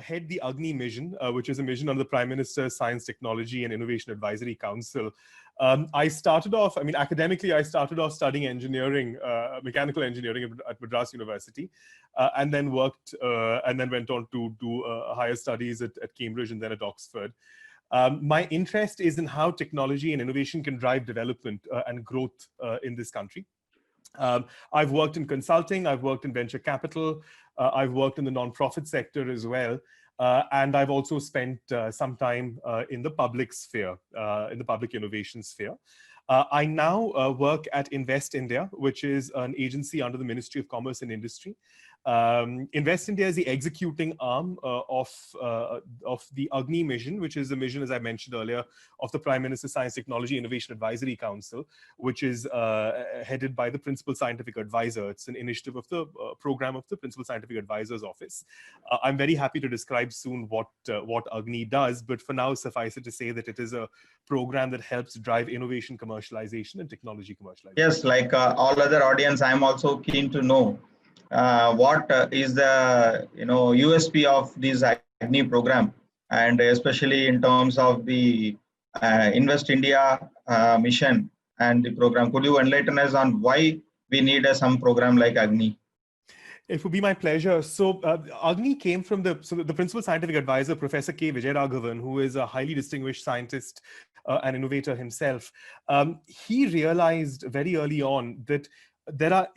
head the AGNIi Mission, which is a mission under the Prime Minister's Science, Technology and Innovation Advisory Council. I started off, academically, I started off studying engineering, mechanical engineering at Madras University, and then went on to do higher studies at Cambridge and then at Oxford. My interest is in how technology and innovation can drive development and growth in this country. I've worked in consulting, I've worked in venture capital, I've worked in the nonprofit sector as well. And I've also spent some time in the public sphere, in the public innovation sphere. I now work at Invest India, which is an agency under the Ministry of Commerce and Industry. Invest India is the executing arm of the AGNIi Mission, which is a mission, as I mentioned earlier, of the Prime Minister's Science, Technology, Innovation Advisory Council, which is headed by the Principal Scientific Advisor. It's an initiative of the program of the Principal Scientific Advisor's Office. I'm very happy to describe soon what AGNIi does, but for now, suffice it to say that it is a program that helps drive innovation commercialization and technology commercialization. Yes, like all other audience, I'm also keen to know what is the USP of this AGNIi program, and especially in terms of the Invest India mission and the program. Could you enlighten us on why we need some program like AGNIi? It would be my pleasure. So AGNIi came from the Principal Scientific Advisor, Professor K. Vijayaraghavan, who is a highly distinguished scientist and innovator himself. He realized very early on that there are,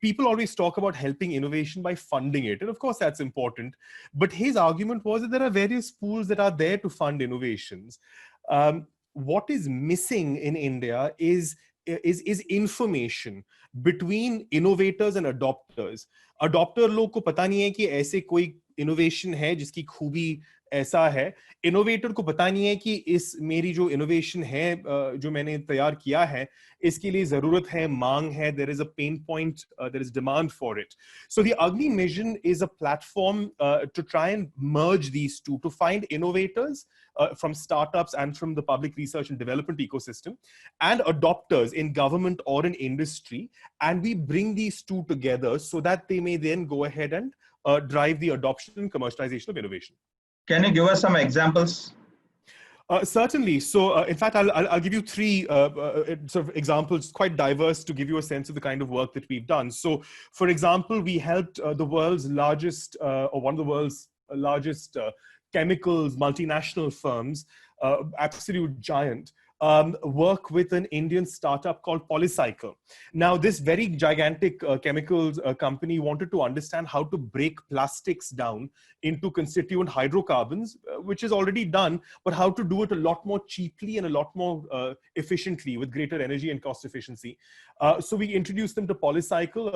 people always talk about helping innovation by funding it. And of course, that's important. But his argument was that there are various pools that are there to fund innovations. What is missing in India is information between innovators and adopters. Adopter लोग को पता नहीं है कि ऐसे कोई innovation है जिसकी खूबी ऐसा है. Innovator को पता नहीं है कि इस मेरी जो innovation है जो मैंने तैयार किया है इसके लिए जरूरत है, मांग है, there is a pain point, there is demand for it. So the AGNIi Mission is a platform to try and merge these two, to find innovators from startups and from the public research and development ecosystem, and adopters in government or in industry, and we bring these two together so that they may then go ahead and drive the adoption and commercialization of innovation. Can you give us some examples? Certainly. So, in fact, I'll give you three sort of examples, quite diverse, to give you a sense of the kind of work that we've done. So, for example, we helped the world's largest, or one of the world's largest chemicals multinational firms, absolute giant, work with an Indian startup called Polycycle. Now, this very gigantic chemicals company wanted to understand how to break plastics down into constituent hydrocarbons, which is already done, but how to do it a lot more cheaply and a lot more efficiently with greater energy and cost efficiency. So we introduced them to Polycycle,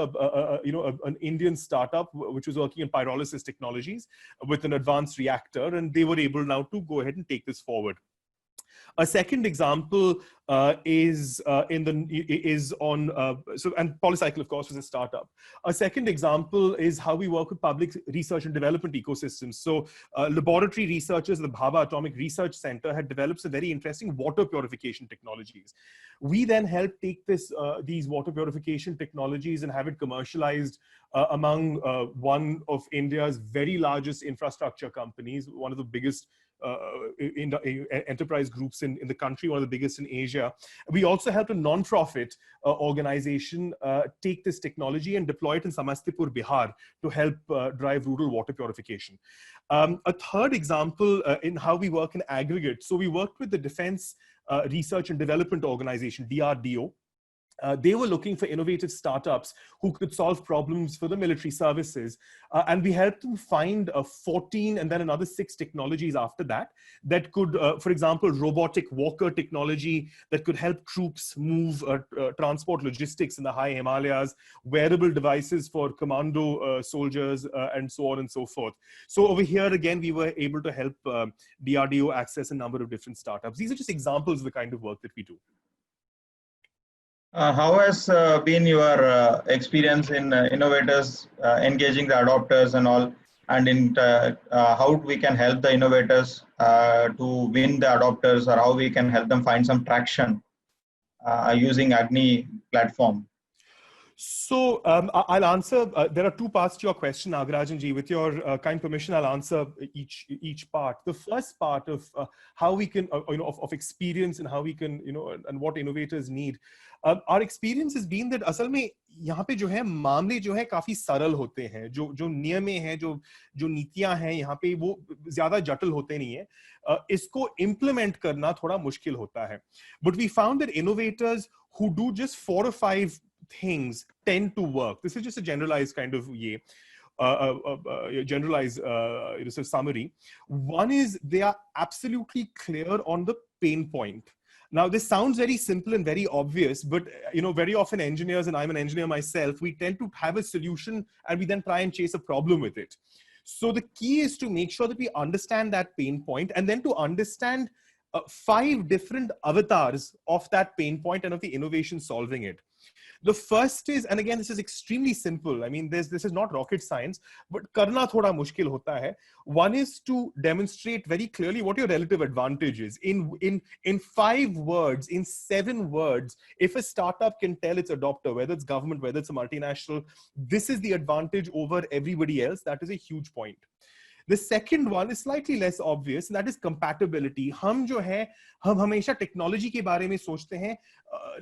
an Indian startup which was working in pyrolysis technologies with an advanced reactor, and they were able now to go ahead and take this forward. A second example is and Polycycle, of course, was a startup. A second example is how we work with public research and development ecosystems. So laboratory researchers at the Bhabha Atomic Research Center had developed some very interesting water purification technologies. We then helped take these water purification technologies and have it commercialized among one of India's very largest infrastructure companies, one of the biggest enterprise groups in the country, one of the biggest in Asia. We also helped a non-profit organization take this technology and deploy it in Samastipur, Bihar, to help drive rural water purification. A third example in how we work in aggregate. So we worked with the Defense Research and Development Organization, DRDO. They were looking for innovative startups who could solve problems for the military services. And we helped them find 14 and then another 6 technologies after that could, for example, robotic walker technology that could help troops move, transport logistics in the high Himalayas, wearable devices for commando soldiers, and so on and so forth. So over here, again, we were able to help DRDO access a number of different startups. These are just examples of the kind of work that we do. How has been your experience in innovators engaging the adopters and all, and in how we can help the innovators to win the adopters, or how we can help them find some traction using AGNIi platform? So I'll answer. There are two parts to your question, Nagarajan ji. With your kind permission, I'll answer each part. The first part of how we can, of experience and how we can, and what innovators need. Our experience has been that असल में यहाँ पे जो है मामले जो है काफी सरल होते हैं. जो नियमें हैं, जो नीतियां हैं यहाँ पे वो ज्यादा जटिल होते नहीं है. इसको implement करना थोड़ा मुश्किल होता है. But we found that innovators who do just 4 or 5 things tend to work. This is just a generalized kind of generalized summary. One is they are absolutely clear on the pain point. Now, this sounds very simple and very obvious, but very often engineers, and I'm an engineer myself, we tend to have a solution and we then try and chase a problem with it. So the key is to make sure that we understand that pain point and then to understand 5 different avatars of that pain point and of the innovation solving it. The first is, and again, this is extremely simple. I mean, this is not rocket science, but karna thoda mushkil hota hai. One is to demonstrate very clearly what your relative advantage is. In 5 words, in 7 words, if a startup can tell its adopter, whether it's government, whether it's a multinational, this is the advantage over everybody else, that is a huge point. The second one is slightly less obvious, and that is compatibility. हम जो है, हम हमेशा technology के बारे में सोचते हैं,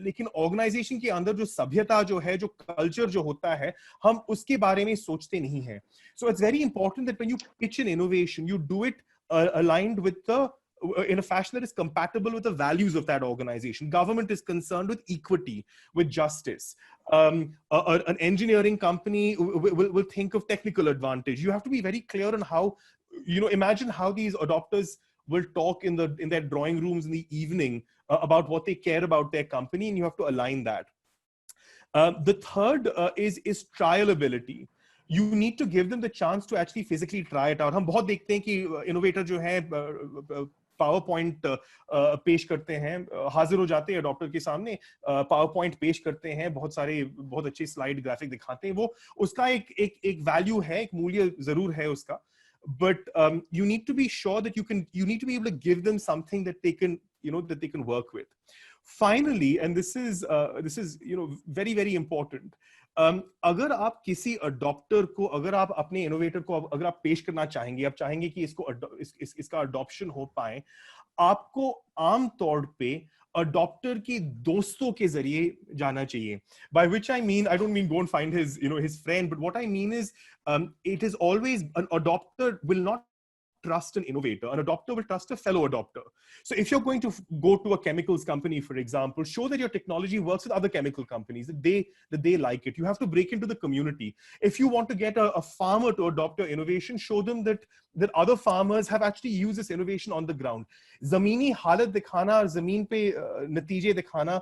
लेकिन ऑर्गेनाइजेशन के अंदर जो सभ्यता जो है, जो कल्चर जो होता है, हम उसके बारे में सोचते नहीं हैं. So it's very important that when you pitch an innovation, you do it aligned with in a fashion that is compatible with the values of that organization. Government is concerned with equity, with justice. An engineering company will think of technical advantage. You have to be very clear on how, imagine how these adopters will talk in their drawing rooms in the evening about what they care about their company, and you have to align that. The third is trialability. You need to give them the chance to actually physically try it out. हम बहुत देखते हैं कि innovator जो है power point पेश करते हैं, हाजिर हो जाते हैं अडॉप्टर के सामने, पावर पॉइंट पेश करते हैं, बहुत अच्छे स्लाइड ग्राफिक दिखाते हैं, वो उसका एक वैल्यू है, एक मूल्य जरूर है उसका, but you need to be sure that you need to be able to give them something that they can work with. Finally, and this is very very important, अगर आप किसी अडॉप्टर को, अगर आप अपने इनोवेटर को अगर आप पेश करना चाहेंगे, आप चाहेंगे कि इसका अडॉप्शन हो पाए, आपको आम तौर पे अडॉप्टर के दोस्तों के जरिए जाना चाहिए. By which I mean, I don't mean go and find his friend, but what I mean is it is always, an adopter will not trust an innovator. An adopter will trust a fellow adopter. So if you're going to go to a chemicals company, for example, show that your technology works with other chemical companies, that they like it. You have to break into the community. If you want to get a farmer to adopt your innovation, show them that other farmers have actually used this innovation on the ground. Zamini halat dikhana, zameen pe natije dikhana,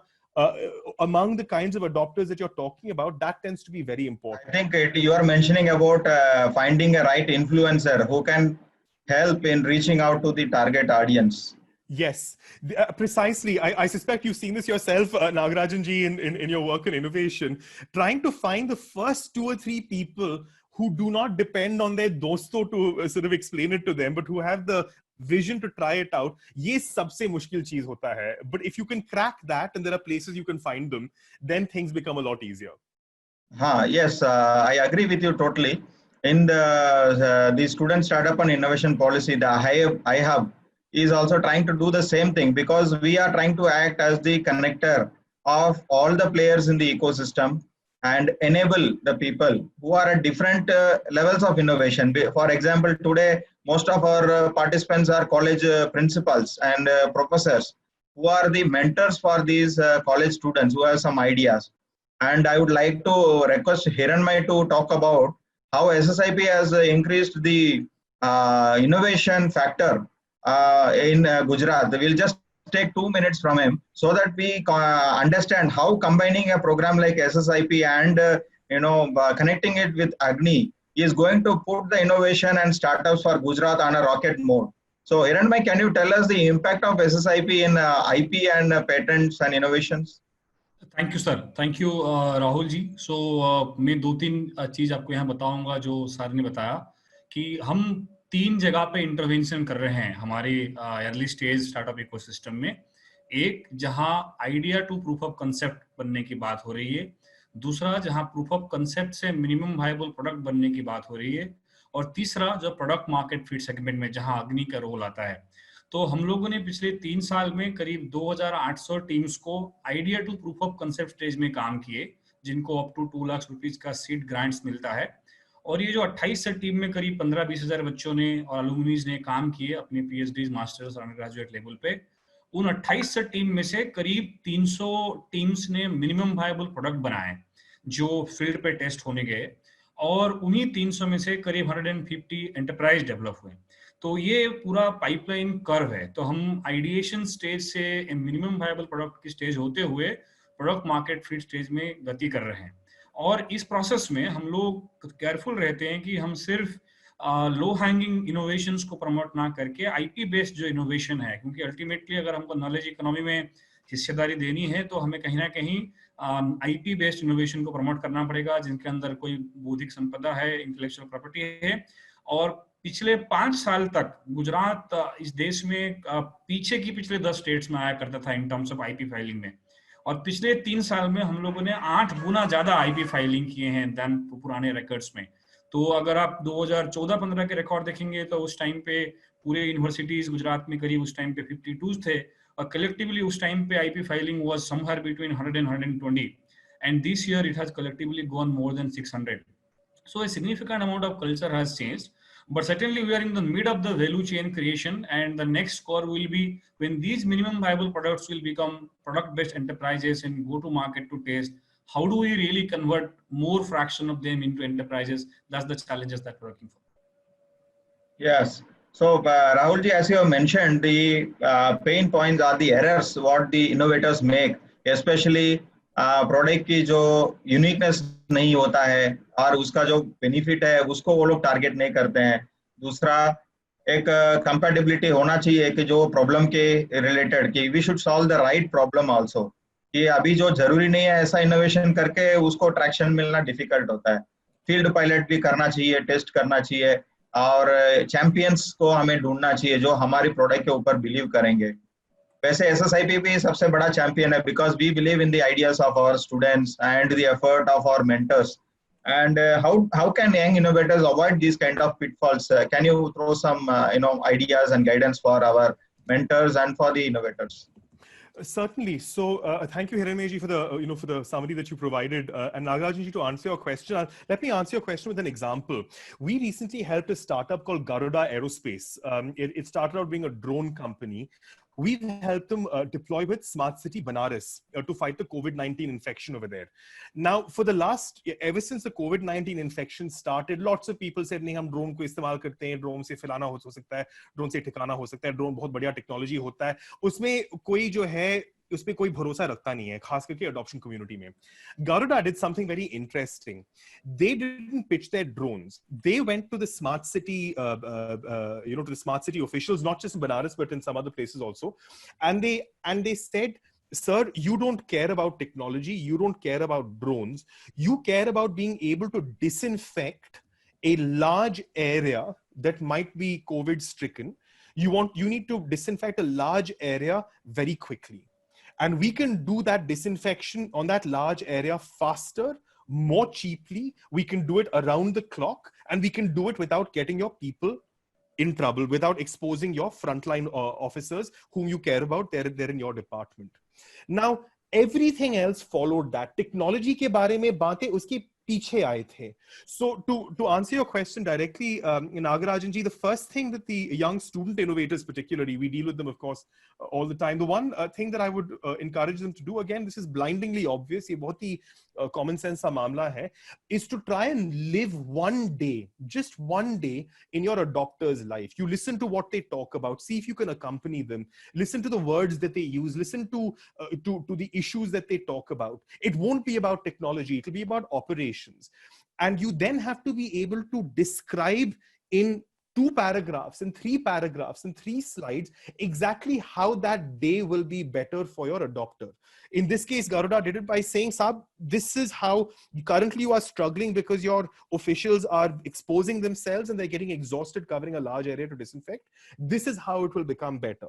among the kinds of adopters that you're talking about, that tends to be very important. I think you are mentioning about finding a right influencer who can help in reaching out to the target audience. Yes, precisely. I suspect you've seen this yourself, Nagarajan ji, in your work in innovation, trying to find the first 2 or 3 people who do not depend on their dosto to sort of explain it to them, but who have the vision to try it out. ये सबसे मुश्किल चीज होता है. But if you can crack that, and there are places you can find them, then things become a lot easier. Yes, I agree with you totally. In the student startup and innovation policy, the iHub is also trying to do the same thing, because we are trying to act as the connector of all the players in the ecosystem and enable the people who are at different levels of innovation. For example, today, most of our participants are college principals and professors who are the mentors for these college students who have some ideas. And I would like to request Hiranmai to talk about how SSIP has increased the innovation factor in Gujarat. We'll just take 2 minutes from him so that we understand how combining a program like SSIP and connecting it with AGNIi is going to put the innovation and startups for Gujarat on a rocket mode. So Hiranmai, can you tell us the impact of SSIP in IP and patents and innovations? Thank you sir, thank you Rahul ji. So मैं 2-3 चीज आपको यहाँ बताऊंगा जो sir ने बताया, कि हम 3 जगह पे इंटरवेंशन कर रहे हैं हमारे अर्ली स्टेज स्टार्टअप इकोसिस्टम में. एक, जहां idea to proof of concept बनने की बात हो रही है. दूसरा जहां प्रूफ ऑफ कंसेप्ट से मिनिमम वायबल प्रोडक्ट बनने की बात हो रही है, और तीसरा जो प्रोडक्ट मार्केट फिट सेगमेंट में जहां अग्नि का रोल आता है। तो हम लोगों ने पिछले 3 साल में करीब 2800 टीम्स को idea to proof of concept stage में काम किए, जिनको अप टू 2 लाख रुपीज का सीड ग्रांट्स मिलता है। और ये जो 28 से टीम में करीब 15-20 हजार बच्चों ने और अलुमनीज ने काम किए अपने पीएचडी, मास्टर्स और अंडरग्रेजुएट लेवल पे। उन 28 से टीम में से करीब 300 टीम्स ने मिनिमम वायबल प्रोडक्ट बनाए जो फील्ड पे टेस्ट होने गए, और उन्हीं 300 में से करीब 150 एंटरप्राइज डेवलप हुए। तो ये पूरा पाइपलाइन कर्व है। तो हम आइडिएशन स्टेज से मिनिमम वायबल प्रोडक्ट की स्टेज होते हुए प्रोडक्ट मार्केट फिट स्टेज में गति कर रहे हैं। और इस प्रोसेस में हम लोग केयरफुल रहते हैं कि हम सिर्फ लो हैंगिंग इनोवेशंस को प्रमोट ना करके आईपी बेस्ड जो इनोवेशन है, क्योंकि अल्टीमेटली अगर हमको नॉलेज इकोनॉमी में हिस्सेदारी देनी है तो हमें कहीं ना कहीं आईपी बेस्ड इनोवेशन को प्रमोट करना पड़ेगा, जिनके अंदर कोई बौद्धिक संपदा है, इंटेलेक्चुअल प्रॉपर्टी है। और पिछले 5 साल तक गुजरात इस देश में पीछे की पिछले 10 स्टेट्स में आया करता था in terms of IP filing में, और पिछले 3 साल में हम लोगों ने 8 गुना ज्यादा आईपी फाइलिंग किए हैं देन पुराने रिकॉर्ड्स में। तो अगर आप 2014-15 के रिकॉर्ड देखेंगे तो उस टाइम पे पूरे यूनिवर्सिटीज गुजरात में करीब उस टाइम पे 52 थे, और कलेक्टिवली उस टाइम पे IP filing was somewhere between 100 and 120, and this year it has collectively gone more than 600. So a significant amount of culture has changed, but certainly we are in the mid of the value chain creation, and the next core will be when these minimum viable products will become product based enterprises and go to market to test. How do we really convert more fraction of them into enterprises? That's the challenges that we're working for. Yes. So, Rahul ji, as you have mentioned, the pain points are the errors what the innovators make, especially product की जो uniqueness नहीं होता है और उसका जो benefit है उसको वो लोग टारगेट नहीं करते हैं। दूसरा, एक कंपैटिबिलिटी होना चाहिए कि जो प्रॉब्लम के रिलेटेड कि we should solve the right problem also, कि अभी जो जरूरी नहीं है ऐसा इनोवेशन करके उसको ट्रैक्शन मिलना डिफिकल्ट होता है। फील्ड पायलट भी करना चाहिए, टेस्ट करना चाहिए, और चैंपियंस को हमें ढूंढना चाहिए जो हमारी प्रोडक्ट के ऊपर बिलीव करेंगे। वैसे एसएसआईपी भी सबसे बड़ा चैंपियन है, because we believe in the ideas of our students and the effort of our mentors. And how can young innovators avoid these kind of pitfalls? Can you throw some ideas and guidance for our mentors and for the innovators? Certainly. So thank you, Hiranmeji, for the for the summary that you provided. And Nagarajan ji, to answer your question, let me answer your question with an example. We recently helped a startup called Garuda Aerospace. It started out being a drone company. We've helped them deploy with Smart City Banaras to fight the COVID-19 infection over there. Now, ever since the COVID-19 infection started, lots of people said, नहीं हम drone को इस्तेमाल करते हैं, drone से फैलाना हो सकता है, ड्रोन से ठिकाना हो सकता है, ड्रोन बहुत बढ़िया टेक्नोलॉजी होता है, उसमें कोई जो है उस पर कोई भरोसा रखता नहीं है, खास करके अडॉप्शन कम्युनिटी में। Garuda did something very interesting. They didn't pitch their drones. They went to the smart city, to the smart city officials, not just in Banaras but in some other places also, and they said, sir, you don't care about technology, you don't care about drones, you care about being able to disinfect a large area that might be COVID stricken. You need to disinfect a large area very quickly. And we can do that disinfection on that large area faster, more cheaply. We can do it around the clock, and we can do it without getting your people in trouble, without exposing your frontline officers whom you care about. They're in your department. Now, everything else followed that. Technology ke bare mein baatein uski पीछे आए थे. So to answer your question directly, Nagarajan ji, the first thing that the young student innovators particularly, we deal with them of course all the time. The one thing that I would encourage them to do, again this is blindingly obvious, ये बहुत ही common sense सा मामला है, is to try and live one day, just one day in your adopter's life. You listen to what they talk about, see if you can accompany them, listen to the words that they use, listen to the issues that they talk about. It won't be about technology, it'll be about operations. And you then have to be able to describe in 2 paragraphs and 3 paragraphs and 3 slides exactly how that day will be better for your adopter. In this case, Garuda did it by saying, Sab, this is how currently you are struggling because your officials are exposing themselves and they're getting exhausted covering a large area to disinfect. This is how it will become better.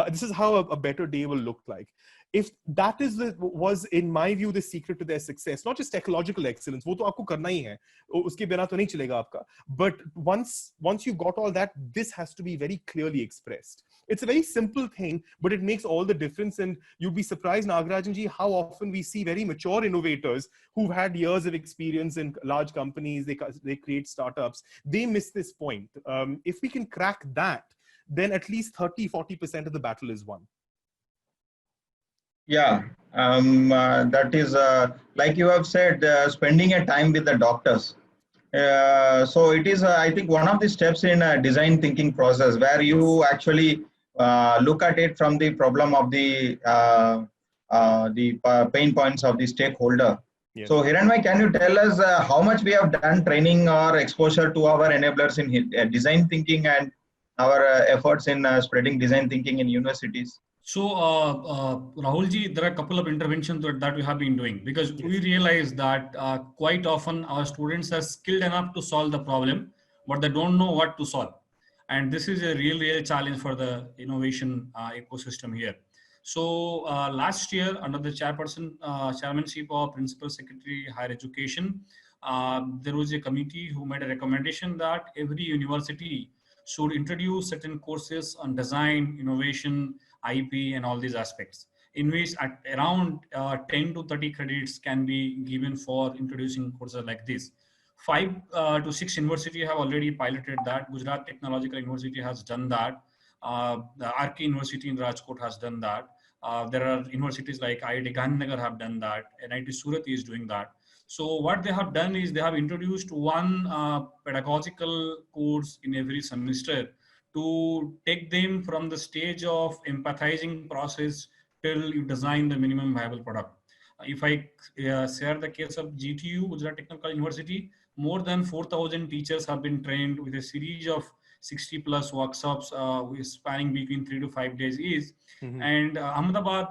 This is how a better day will look like. If that was, in my view, the secret to their success, not just technological excellence, वो तो आपको करना ही है, उसके बिना तो नहीं चलेगा आपका. But once you got all that, this has to be very clearly expressed. It's a very simple thing, but it makes all the difference. And you'd be surprised, Nagarajan ji, how often we see very mature innovators who've had years of experience in large companies, they create startups, they miss this point. If we can crack that, then at least 30-40% of the battle is won. Yeah, that is like you have said, spending a time with the doctors. So it is, I think, one of the steps in a design thinking process where you actually look at it from the problem of the pain points of the stakeholder. Yes. So Hiranmai, can you tell us how much we have done training or exposure to our enablers in design thinking and our efforts in spreading design thinking in universities? So, Rahul ji, there are a couple of interventions that we have been doing, because yes, we realize that quite often our students are skilled enough to solve the problem, but they don't know what to solve. And this is a real challenge for the innovation ecosystem here. So last year, under the chairmanship of Principal Secretary Higher Education, there was a committee who made a recommendation that every university should introduce certain courses on design, innovation, IP, and all these aspects, in which at around 10 to 30 credits can be given for introducing courses like this. 5 to 6 universities have already piloted that. Gujarat Technological University has done that. The RK University in Rajkot has done that. There are universities like IIT Gandhinagar have done that. NIT Surat is doing that. So what they have done is they have introduced one pedagogical course in every semester to take them from the stage of empathizing process till you design the minimum viable product. If I share the case of GTU, Gujarat Technical University, more than 4,000 teachers have been trained with a series of 60 plus workshops spanning between 3 to 5 days. And Ahmedabad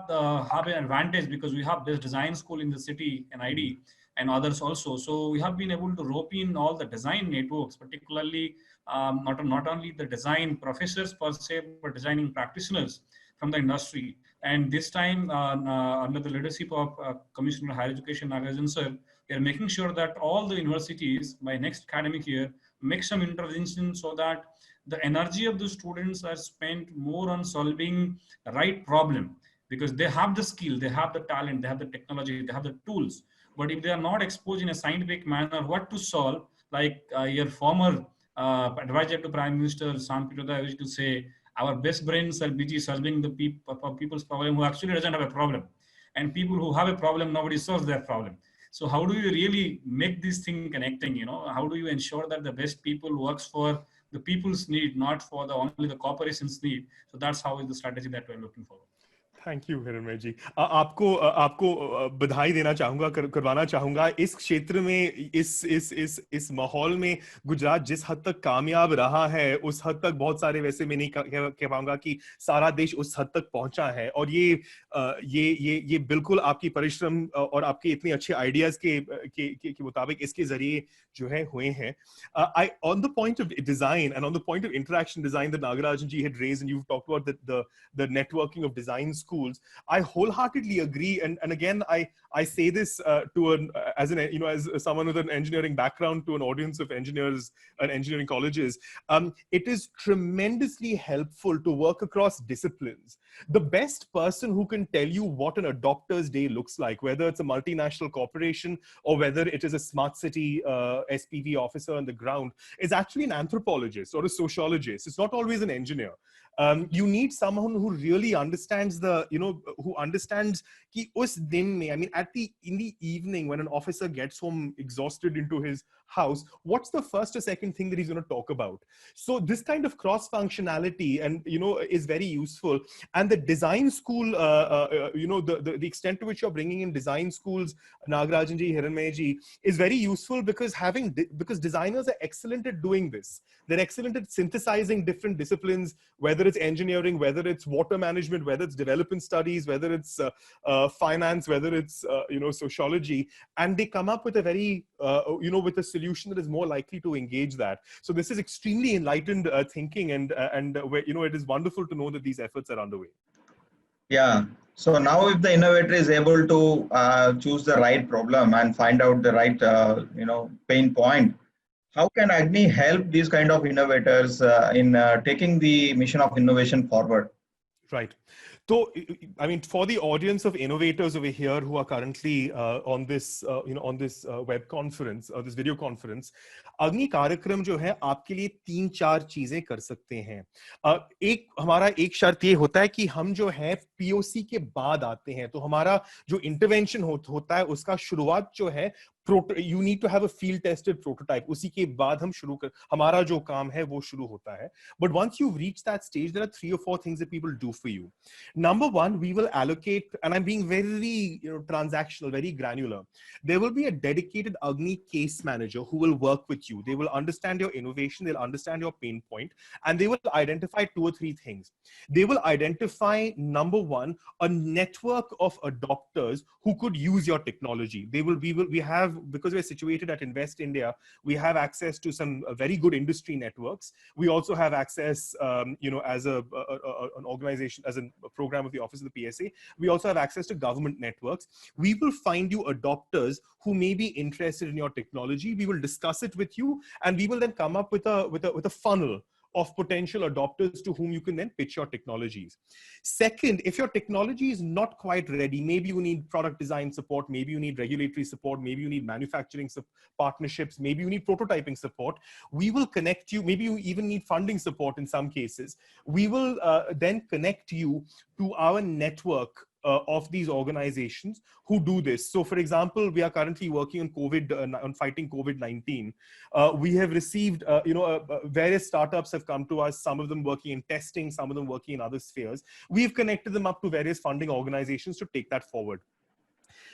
have an advantage because we have best design school in the city, NID, and others also. So we have been able to rope in all the design networks, particularly not only the design professors per se, but designing practitioners from the industry. And this time, under the leadership of Commissioner Higher Education, Nagarajan sir, we are making sure that all the universities by next academic year make some intervention so that the energy of the students are spent more on solving the right problem, because they have the skill, they have the talent, they have the technology, they have the tools. But if they are not exposed in a scientific manner what to solve, like your former advisor to Prime Minister Sam Pitroda used to say, our best brains are busy solving the people's problem who actually doesn't have a problem. And people who have a problem, nobody solves their problem. So how do you really make this thing connecting? How do you ensure that the best people works for the people's need, not for only the corporation's need? So that's how is the strategy that we're looking for. Thank you Hiranmay ji. आपको बधाई देना चाहूंगा, करवाना चाहूंगा. इस क्षेत्र में, इस माहौल में गुजरात जिस हद तक कामयाब रहा है, उस हद तक बहुत सारे, वैसे मैं नहीं कह पाऊंगा कि सारा देश उस हद तक पहुंचा है. और ये बिल्कुल आपकी परिश्रम और आपके इतने अच्छे आइडियाज के मुताबिक इसके जरिए जो है हुए हैं. On the point of design and on the point of interaction design that Nagarajan ji had raised, and you've talked about the networking of design schools, I wholeheartedly agree. And again, I say this as someone with an engineering background to an audience of engineers and engineering colleges. It is tremendously helpful to work across disciplines. The best person who can tell you what an adopter's day looks like, whether it's a multinational corporation or whether it is a smart city SPV officer on the ground, is actually an anthropologist or a sociologist. It's not always an engineer. You need someone who really understands who understands ki us din mein, I mean, in the evening when an officer gets home exhausted into his house, what's the first or second thing that he's going to talk about? So this kind of cross functionality and is very useful. And the design school, the extent to which you're bringing in design schools, Nagarajan ji, Hiranmaya ji, is very useful because designers are excellent at doing this. They're excellent at synthesizing different disciplines, whether it's engineering, whether it's water management, whether it's development studies, whether it's finance, whether it's sociology, and they come up with a very with a solution that is more likely to engage that. So this is extremely enlightened thinking, and it is wonderful to know that these efforts are underway. Yeah. So now, if the innovator is able to choose the right problem and find out the right pain point, how can AGNIi help these kind of innovators in taking the mission of innovation forward? Right. So, I mean, for the audience of innovators over here who are currently on this web conference or this video conference, अग्नि कार्यक्रम जो है आपके लिए 3-4 चीजें कर सकते हैं. हमारा एक शर्त ये होता है कि हम जो है POC के बाद आते हैं, तो हमारा जो इंटरवेंशन होता है उसका शुरुआत जो है you need to have a field tested prototype. उसी के बाद हम हमारा जो काम है वो शुरू होता है. But once you've reached that stage, there are 3 or 4 things that people do for you. Number one, we will allocate, and I'm being very transactional, very granular. There will be a dedicated AGNIi case manager who will work with you. They will understand your innovation, they'll understand your pain point, and they will identify 2 or 3 things. They will identify, number one, a network of adopters who could use your technology. We have, because we're situated at Invest India, we have access to some very good industry networks. We also have access, as an organization, as a program of the Office of the PSA. We also have access to government networks. We will find you adopters who may be interested in your technology. We will discuss it with you, and we will then come up with a funnel of potential adopters to whom you can then pitch your technologies. Second, if your technology is not quite ready, maybe you need product design support, maybe you need regulatory support, maybe you need manufacturing partnerships, maybe you need prototyping support, we will connect you. Maybe you even need funding support in some cases. We will then connect you to our network of these organizations who do this. So, for example, we are currently working on on fighting COVID-19. We have received, various startups have come to us, some of them working in testing, some of them working in other spheres. We've connected them up to various funding organizations to take that forward.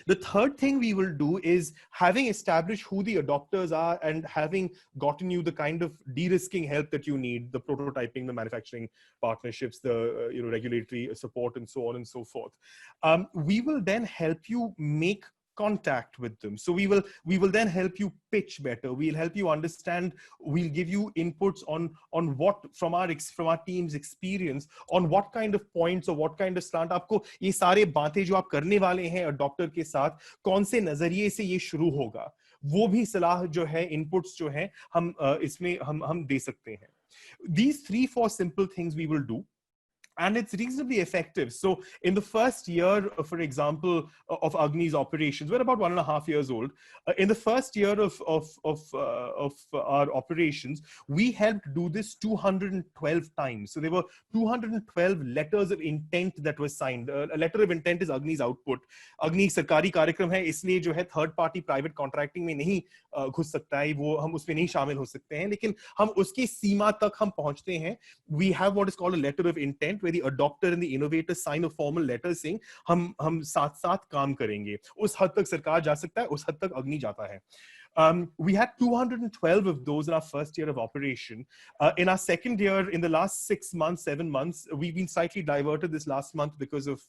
The third thing we will do is, having established who the adopters are and having gotten you the kind of de-risking help that you need, the prototyping, the manufacturing partnerships, the regulatory support, and so on and so forth, we will then help you make contact with them. So we will then help you pitch better. We'll help you understand. We'll give you inputs on what from our team's experience on what kind of points or what kind of slant आपको ये सारे बातें जो आप करने वाले हैं adopter के साथ कौन से नजरिए से ये शुरू होगा, वो भी सलाह जो है, inputs जो है, हम इसमें हम दे सकते हैं. These 3-4 simple things we will do. And it's reasonably effective. So in the first year, for example, of AGNIi's operations, we're about 1.5 years old. In the first year of our operations, we helped do this 212 times. So there were 212 letters of intent that were signed. A letter of intent is AGNIi's output. AGNIi सरकारी कार्यक्रम है, इसलिए जो है third party private contracting में नहीं घुस सकता है, वो हम उसमें नहीं शामिल हो सकते हैं, लेकिन हम उसकी सीमा तक हम पहुंचते हैं. We have what is called a letter of intent, where the adopter and the innovator sign a formal letter saying हम साथ साथ काम करेंगे. उस हद तक सरकार जा सकता है, उस हद तक AGNIi जाता है. We had 212 of those in our first year of operation. In our second year, in the last 7 months, we've been slightly diverted this last month because of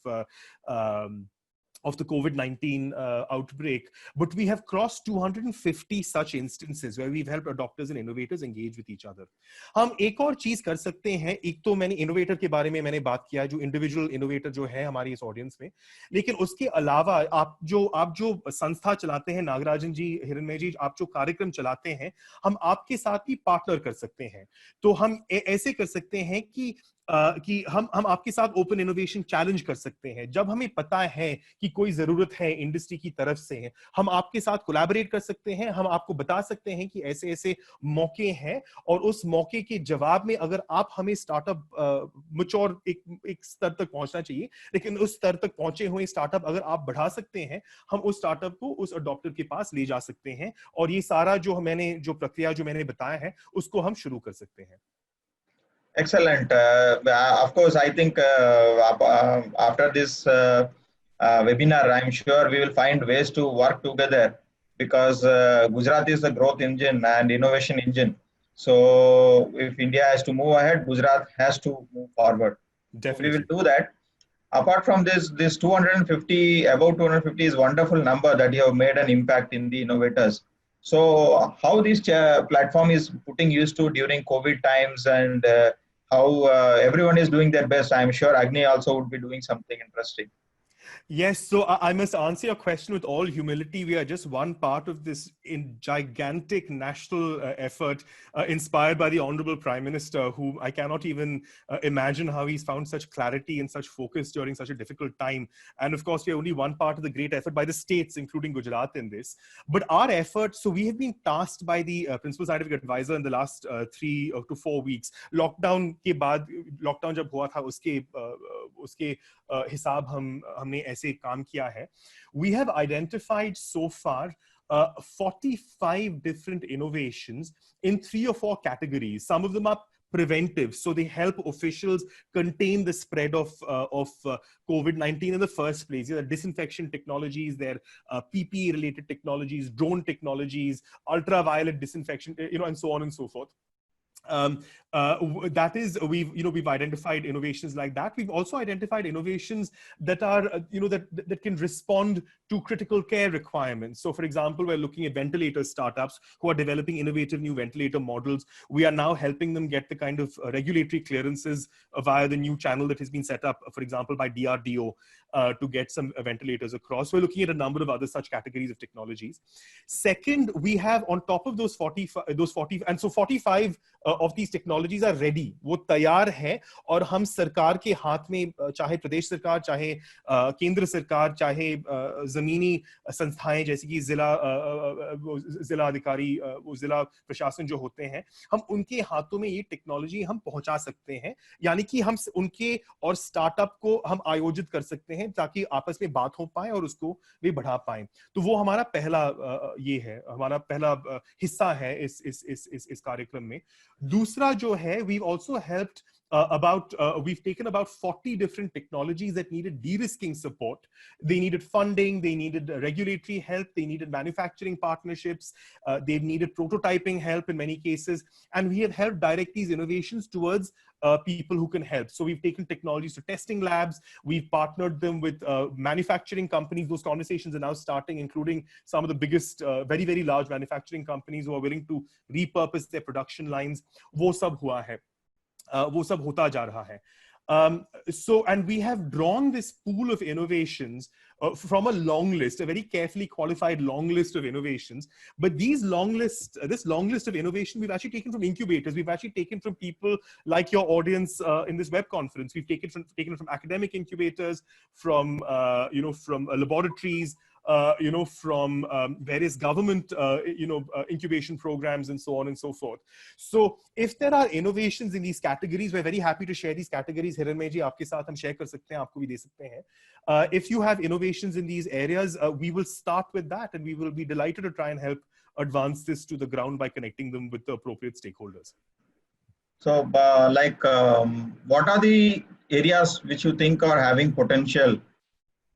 the COVID-19 outbreak, but we have crossed 250 such instances where we've helped adopters and innovators engage with each other. हम एक और चीज कर सकते हैं. एक तो मैंने innovator के बारे में मैंने बात किया, जो individual innovator जो है हमारी इस audience में, लेकिन उसके अलावा आप जो संस्था चलाते हैं, नागराजन जी, हिरणमय जी, आप जो कार्यक्रम चलाते हैं, हम आपके साथ भी पार्टनर कर सकते हैं. तो हम ऐसे कर सकते हैं कि कि हम आपके साथ ओपन इनोवेशन चैलेंज कर सकते हैं। जब हमें पता है कि कोई जरूरत है इंडस्ट्री की तरफ से, हम आपके साथ कोलैबोरेट कर सकते हैं, हम आपको बता सकते हैं कि ऐसे ऐसे मौके हैं, और उस मौके के जवाब में अगर आप हमें स्टार्टअप मैच्योर एक स्तर तक पहुंचना चाहिए, लेकिन उस स्तर तक पहुंचे हुए स्टार्टअप अगर आप बढ़ा सकते हैं, हम उस स्टार्टअप को उस अडॉप्टर के पास ले जा सकते हैं, और ये सारा जो प्रक्रिया जो मैंने बताया है उसको हम शुरू कर सकते हैं। Excellent. Of course, I think after this webinar, I'm sure we will find ways to work together, because Gujarat is the growth engine and innovation engine. So if India has to move ahead, Gujarat has to move forward. So we will Definitely. do that. Apart from this 250, about 250 is wonderful number that you have made an impact in the innovators. So how this platform is putting used to during COVID times, and how everyone is doing their best. I'm sure AGNIi also would be doing something interesting. Yes, so I must answer your question with all humility. We are just one part of this gigantic national effort inspired by the Honorable Prime Minister, who I cannot even imagine how he's found such clarity and such focus during such a difficult time. And of course, we are only one part of the great effort by the states, including Gujarat in this. But our effort, so we have been tasked by the Principal Scientific Advisor in the last 3 to 4 weeks. Lockdown के बाद, lockdown जब हुआ था उसके हिसाब हमने ऐसे काम किया है. We have identified so far 45 different innovations in 3 or 4 categories. Some of them are preventive, so they help officials contain the spread of COVID-19 in the first place. There are disinfection technologies, there are PPE related technologies, drone technologies, ultraviolet disinfection, and so on and so forth. That is, we've identified innovations like that. We've also identified innovations that are that can respond to critical care requirements. So for example, we're looking at ventilator startups who are developing innovative new ventilator models. We are now helping them get the kind of regulatory clearances via the new channel that has been set up, for example, by DRDO, to get some ventilators across. We're looking at a number of other such categories of technologies. Second, we have on top of those 40, and so 45 of these technologies are ready. वो तैयार है, और हम सरकार के हाथ में, चाहे प्रदेश सरकार, चाहे केंद्र सरकार, चाहे जमीनी संस्थाएं जैसे कि जिला अधिकारी, जिला प्रशासन जो होते हैं, हम उनके हाथों में ये टेक्नोलॉजी हम पहुंचा सकते हैं. यानी कि हम उनके और स्टार्टअप को हम आयोजित कर सकते हैं ताकि आपस में बात हो पाए और उसको वे बढ़ा पाए. तो वो हमारा पहला ये है, हमारा पहला हिस्सा है इस कार्यक्रम में. दूसरा जो है, we've also helped we've taken about 40 different technologies that needed de-risking support. They needed funding, they needed regulatory help, they needed manufacturing partnerships, they've needed prototyping help in many cases, and we have helped direct these innovations towards people who can help. So we've taken technologies to testing labs, we've partnered them with manufacturing companies. Those conversations are now starting, including some of the biggest, very, very large manufacturing companies who are willing to repurpose their production lines. वो सब हुआ है, वो सब होता जा रहा है. And we have drawn this pool of innovations from a long list, a very carefully qualified long list of innovations. But this long list of innovation, we've actually taken from incubators. We've actually taken from people like your audience in this web conference. We've taken from academic incubators, from laboratories, from various government, incubation programs, and so on and so forth. So if there are innovations in these categories, we're very happy to share these categories. Hiranmay ji, aapke saath hum share kar sakte hain, aapko bhi de sakte hain. If you have innovations in these areas, we will start with that, and we will be delighted to try and help advance this to the ground by connecting them with the appropriate stakeholders. So, what are the areas which you think are having potential?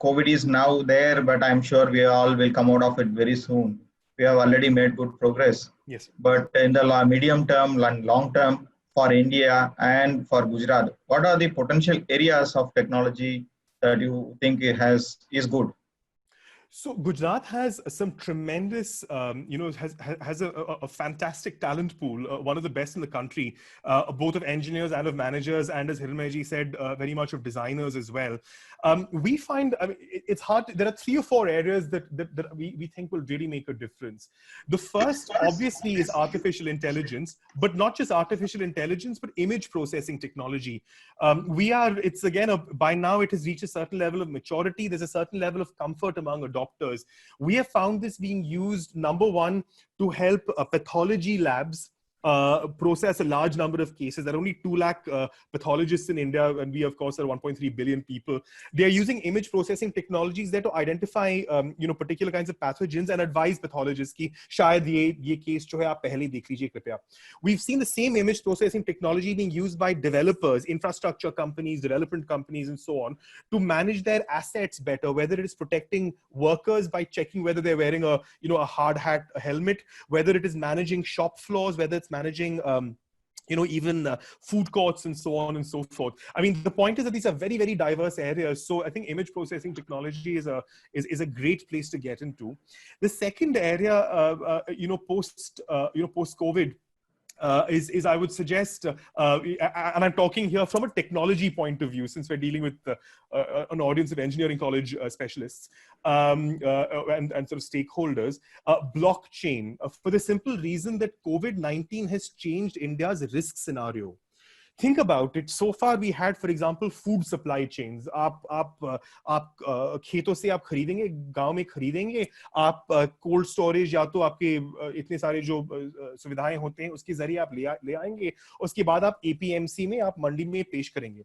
COVID is now there, but I'm sure we all will come out of it very soon. We have already made good progress. Yes. But in the medium term and long term, for India and for Gujarat, what are the potential areas of technology that you think is good? So Gujarat has some tremendous, has a fantastic talent pool, one of the best in the country, both of engineers and of managers, and as Hirmaji said, very much of designers as well. We find, I mean, it's hard. There are 3 or 4 areas that we think will really make a difference. The first, obviously, is artificial intelligence, but not just artificial intelligence, but image processing technology. It's again, by now it has reached a certain level of maturity. There's a certain level of comfort among adopters. We have found this being used, number one, to help pathology labs process a large number of cases. There are only 2 lakh pathologists in India, and we, of course, are 1.3 billion people. They are using image processing technologies there to identify, particular kinds of pathogens and advise pathologists ki shayad ye case jo hai aap pehle dekh lijiye kripya. We've seen the same image processing technology being used by developers, infrastructure companies, development companies, and so on, to manage their assets better, whether it is protecting workers by checking whether they're wearing a hard hat, a helmet, whether it is managing shop floors, whether it's managing even food courts and so on and so forth. I mean, the point is that these are very, very diverse areas. So I think image processing technology is a great place to get into. The second area, post-COVID, is I would suggest, and I'm talking here from a technology point of view, since we're dealing with an audience of engineering college specialists and sort of stakeholders, blockchain, for the simple reason that COVID-19 has changed India's risk scenario. Think about it. So far, we had, for example, food supply chains. आप खेतों से आप खरीदेंगे, गांव में खरीदेंगे, आप cold storage या तो आपके इतने सारे जो सुविधाएं होते हैं उसके जरिए आप ले आएंगे, उसके बाद आप APMC में आप मंडी में पेश करेंगे.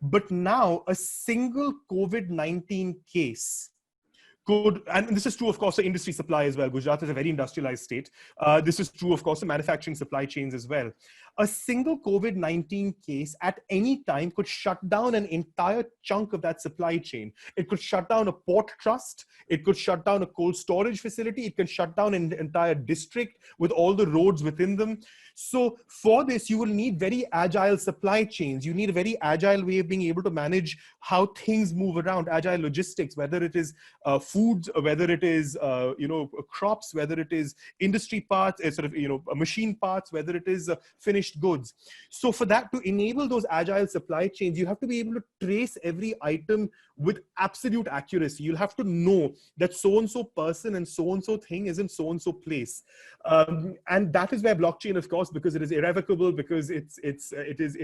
But now a single COVID-19 case could, and this is true, of course, for industry supply as well. Gujarat is a very industrialized state. This is true, of course, for manufacturing supply chains as well. A single COVID-19 case at any time could shut down an entire chunk of that supply chain. It could shut down a port trust. It could shut down a cold storage facility. It can shut down an entire district with all the roads within them. So for this, you will need very agile supply chains. You need a very agile way of being able to manage how things move around, agile logistics, whether it is foods, whether it is, crops, whether it is industry parts, machine parts, whether it is finished goods. So for that, to enable those agile supply chains, you have to be able to trace every item with absolute accuracy. You'll have to know that so-and-so person and so-and-so thing is in so-and-so place. And that is where blockchain, of course, because it is irrevocable, because it is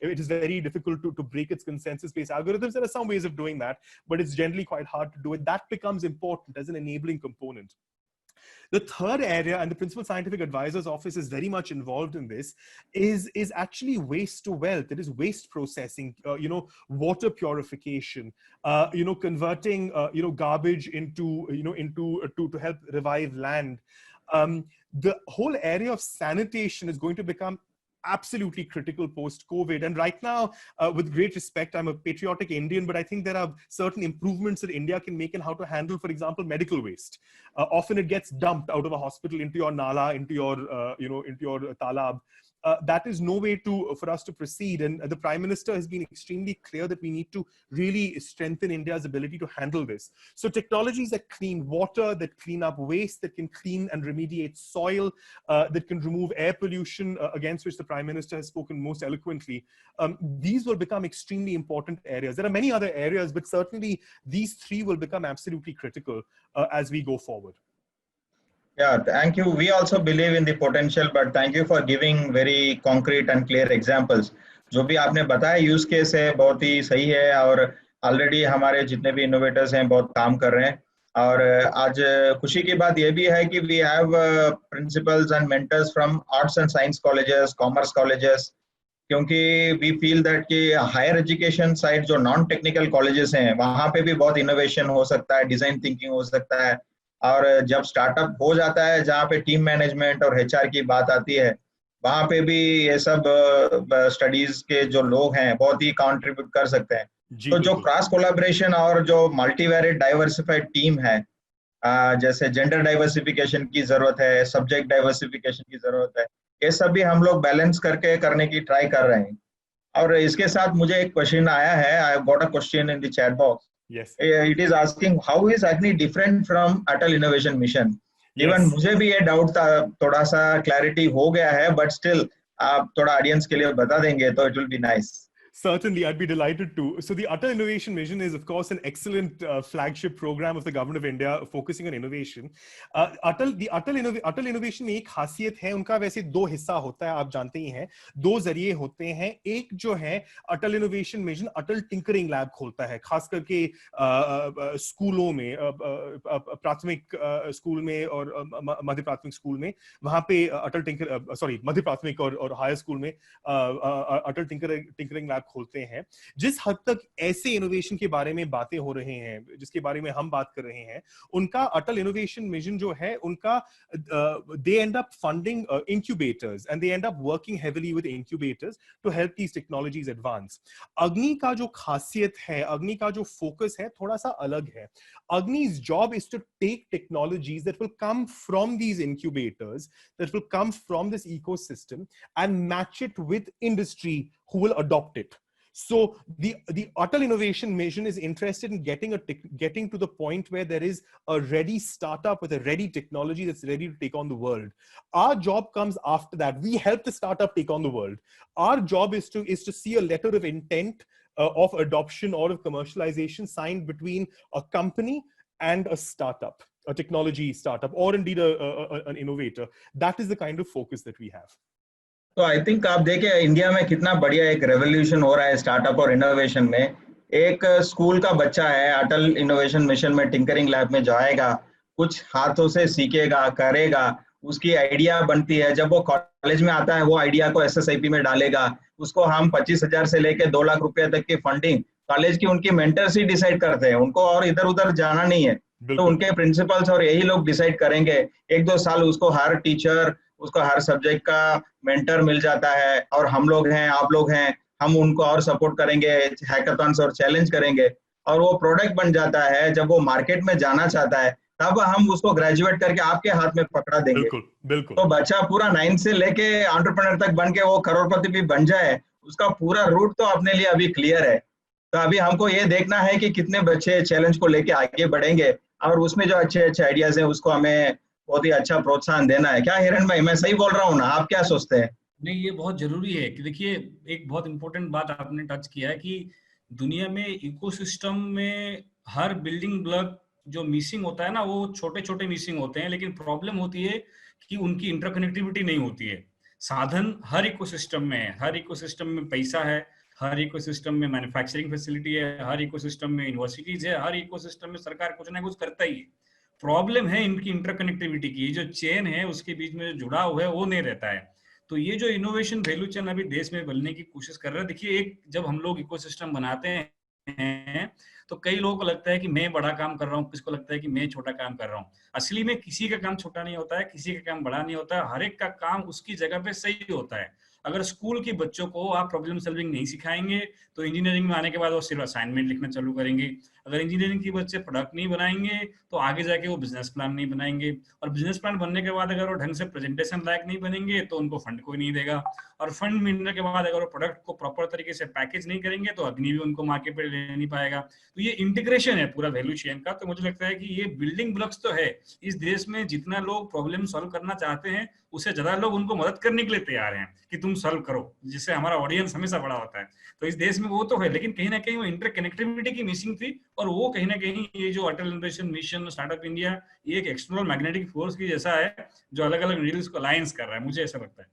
very difficult to break its consensus-based algorithms. There are some ways of doing that, but it's generally quite hard to do it. That becomes important as an enabling component. The third area, and the Principal Scientific Advisor's Office is very much involved in this, is actually waste to wealth. It is waste processing, water purification, converting, garbage into, to help revive land. The whole area of sanitation is going to become absolutely critical post-COVID. And right now, with great respect, I'm a patriotic Indian, but I think there are certain improvements that India can make in how to handle, for example, medical waste. Often it gets dumped out of a hospital into your nala, into your talab. That is no way for us to proceed. And the Prime Minister has been extremely clear that we need to really strengthen India's ability to handle this. So technologies that clean water, that clean up waste, that can clean and remediate soil, that can remove air pollution, against which the Prime Minister has spoken most eloquently, these will become extremely important areas. There are many other areas, but certainly these 3 will become absolutely critical as we go forward. Yeah, thank you. We also believe in the potential, but thank you for giving very concrete and clear examples. जो भी आपने बताया use case है बहुत ही सही है और already हमारे जितने भी इनोवेटर्स हैं बहुत काम कर रहे हैं और आज खुशी की बात ये भी है कि we have principals and mentors from arts and science colleges, commerce colleges, क्योंकि वी फील दैट कि हायर एजुकेशन साइड जो नॉन टेक्निकल कॉलेजेस हैं वहाँ पे भी बहुत इनोवेशन हो सकता है, डिजाइन थिंकिंग हो सकता है और जब स्टार्टअप हो जाता है जहाँ पे टीम मैनेजमेंट और HR की बात आती है वहाँ पे भी ये सब स्टडीज के जो लोग हैं बहुत ही कंट्रीब्यूट कर सकते हैं. तो जो क्रॉस कोलैबोरेशन और जो मल्टीवेरिएट डाइवर्सिफाइड टीम है, जैसे जेंडर डाइवर्सिफिकेशन की जरूरत है, सब्जेक्ट डाइवर्सिफिकेशन की जरूरत है, ये सब भी हम लोग बैलेंस करके करने की ट्राई कर रहे हैं. और इसके साथ मुझे एक क्वेश्चन आया है, I got a question in the chat box. Yes. It is asking how is AGNIi different from Atal Innovation Mission. Even Yes. मुझे भी ये डाउट था, थोड़ा सा क्लैरिटी हो गया है, बट स्टिल आप थोड़ा ऑडियंस के लिए बता देंगे तो it will be nice. Certainly, I'd be delighted to. So, the Atal Innovation Mission is, of course, an excellent flagship program of the Government of India focusing on innovation. Atal Innovation में एक खासियत है उनका, वैसे दो हिस्सा होता है, आप जानते ही हैं, दो जरिए होते हैं. एक जो है अटल इनोवेशन मिशन अटल टिंकरिंग लैब खोलता है, खास करके स्कूलों में, प्राथमिक स्कूल में और मध्य प्राथमिक स्कूल में, वहां पे मध्य प्राथमिक और हायर स्कूल में अटल टिंकरिंग लैब खोलते हैं. जिस हद तक ऐसे इनोवेशन के बारे में बातें हो रहे हैं, जिसके बारे में हम बात कर रहे हैं, उनका अटल इनोवेशन मिशन जो है उनका, they end up funding incubators and they end up working heavily with incubators to help these technologies advance. अग्नि का जो खासियत है, अग्नि का जो फोकस है, थोड़ा सा अलग है. Agni's job is to take technologies that will come from these incubators, that will come from this ecosystem, and match it with industry who will adopt it. So the Atal Innovation Mission is interested in getting to the point where there is a ready startup with a ready technology that's ready to take on the world. Our job comes after that. We help the startup take on the world. Our job is to see a letter of intent of adoption or of commercialization signed between a company and a startup, a technology startup, or indeed an innovator. That is the kind of focus that we have. तो I think आप देखिए India में कितना बढ़िया एक revolution हो रहा है स्टार्टअप और इनोवेशन में. एक स्कूल का बच्चा है, अटल इनोवेशन मिशन में टिंकरिंग लैब में जाएगा, कुछ हाथों से सीखेगा, करेगा, उसकी आइडिया बनती है. जब वो कॉलेज में आता है, वो आइडिया को SSIP में डालेगा. उसको हम 25,000 से लेके 2 लाख रुपए तक की फंडिंग कॉलेज की उनकी मेंटर्स ही डिसाइड करते हैं. उनको और इधर उधर जाना नहीं है, तो उनके प्रिंसिपल्स और यही लोग डिसाइड करेंगे. 1-2 साल उसको हर टीचर, उसको हर सब्जेक्ट का मेंटर मिल जाता है. और हम लोग हैं, आप लोग हैं, हम उनको और सपोर्ट करेंगे, हैकाथॉन्स और चैलेंज करेंगे, और वो प्रोडक्ट बन जाता है. जब वो मार्केट में जाना चाहता है, तब हम उसको ग्रेजुएट करके आपके हाथ में पकड़ा देंगे. बिल्कुल, बिल्कुल. तो बच्चा पूरा 9 से लेके एंटरप्रेन्योर तक बन के वो करोड़पति भी बन जाए, उसका पूरा रूट तो अपने लिए अभी क्लियर है. तो अभी हमको ये देखना है कि कितने बच्चे चैलेंज को लेके आगे बढ़ेंगे, और उसमें जो अच्छे अच्छे आइडियाज हैं उसको हमें बहुत ही अच्छा प्रोत्साहन देना है. क्या हिरण भाई, मैं सही बोल रहा हूँ ना? आप क्या सोचते हैं? नहीं, ये बहुत जरूरी है कि देखिए, एक बहुत इंपॉर्टेंट बात आपने टच किया है कि दुनिया में इकोसिस्टम में हर बिल्डिंग ब्लॉक जो मिसिंग होता है ना, वो छोटे छोटे मिसिंग होते हैं, लेकिन प्रॉब्लम होती है कि उनकी इंटरकनेक्टिविटी नहीं होती है. साधन हर इकोसिस्टम में है, हर इकोसिस्टम में पैसा है, हर इकोसिस्टम में मैन्युफैक्चरिंग फैसिलिटी है, हर इकोसिस्टम में यूनिवर्सिटीज है, हर इकोसिस्टम में सरकार कुछ ना कुछ करता ही है. प्रॉब्लम है इनकी इंटरकनेक्टिविटी की. जो चेन है उसके बीच में जो जुड़ा हुआ है वो नहीं रहता है. तो ये जो इनोवेशन वैल्यू चेन अभी देश में बनने की कोशिश कर रहे हैं. देखिए, एक जब हम लोग इकोसिस्टम बनाते हैं तो कई लोगों को लगता है कि मैं बड़ा काम कर रहा हूँ, किसको लगता है कि मैं छोटा काम कर रहा हूँ. असली में किसी का काम छोटा नहीं होता है, किसी का काम बड़ा नहीं होता है. हर एक का काम उसकी जगह पे सही होता है. अगर स्कूल के बच्चों को आप प्रॉब्लम सॉल्विंग नहीं सिखाएंगे तो इंजीनियरिंग में आने के बाद वो सिर्फ असाइनमेंट लिखना चालू करेंगे. अगर इंजीनियरिंग के बच्चे प्रोडक्ट नहीं बनाएंगे तो आगे जाके वो बिजनेस प्लान नहीं बनाएंगे, और बिजनेस प्लान बनने के बाद अगर वो ढंग से प्रेजेंटेशन लायक नहीं बनेंगे तो उनको फंड कोई नहीं देगा, और फंड मिलने के बाद अगर वो प्रोडक्ट को प्रॉपर तरीके से पैकेज नहीं करेंगे तो अग्नि भी उनको मार्केट पे ले नहीं पाएगा. तो ये इंटीग्रेशन है पूरा वैल्यू चेन का. तो मुझे लगता है कि ये बिल्डिंग ब्लॉक्स तो है. इस देश में जितना लोग प्रॉब्लम सॉल्व करना चाहते हैं, उससे ज्यादा लोग उनको मदद करने के लिए तैयार हैं कि तुम सॉल्व करो, जिससे हमारा ऑडियंस हमेशा बड़ा होता है. तो इस देश में वो तो है, लेकिन कहीं ना कहीं वो इंटरकनेक्टिविटी की मिसिंग थी. और वो कहीं ना कहीं ये जो अटल इनोवेशन मिशन स्टार्टअप इंडिया, ये एक एक्सटर्नल मैग्नेटिक फोर्स की जैसा है जो अलग अलग नीडल्स को अलायंस कर रहा है, मुझे ऐसा लगता है.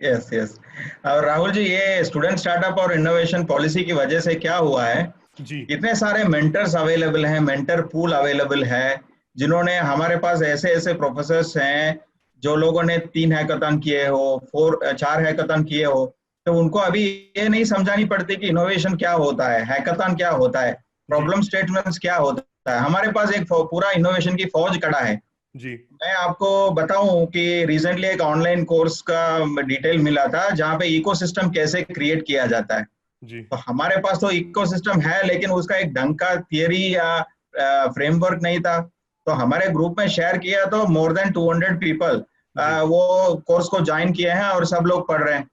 Yes yes. और राहुल जी, ये स्टूडेंट स्टार्टअप और इनोवेशन पॉलिसी की वजह से क्या हुआ है जी, इतने सारे मेंटर्स अवेलेबल हैं, मेंटर पूल अवेलेबल है, जिन्होंने, हमारे पास ऐसे ऐसे प्रोफेसर्स हैं जो लोगों ने 3 हैकाथॉन किए हो, 4 हैकाथॉन किए हो. तो उनको अभी ये नहीं समझानी पड़ती कि इनोवेशन क्या होता है, हैकाथॉन क्या होता है, प्रॉब्लम स्टेटमेंट्स क्या होता है. हमारे पास एक पूरा इनोवेशन की फौज खड़ा है. जी. मैं आपको बताऊं कि रिसेंटली एक ऑनलाइन कोर्स का डिटेल मिला था जहाँ पे इकोसिस्टम कैसे क्रिएट किया जाता है. जी. तो हमारे पास तो इकोसिस्टम है, लेकिन उसका एक ढंग का थियरी या फ्रेमवर्क नहीं था. तो हमारे ग्रुप में शेयर किया तो मोर देन 200 पीपल वो कोर्स को ज्वाइन किए हैं और सब लोग पढ़ रहे हैं.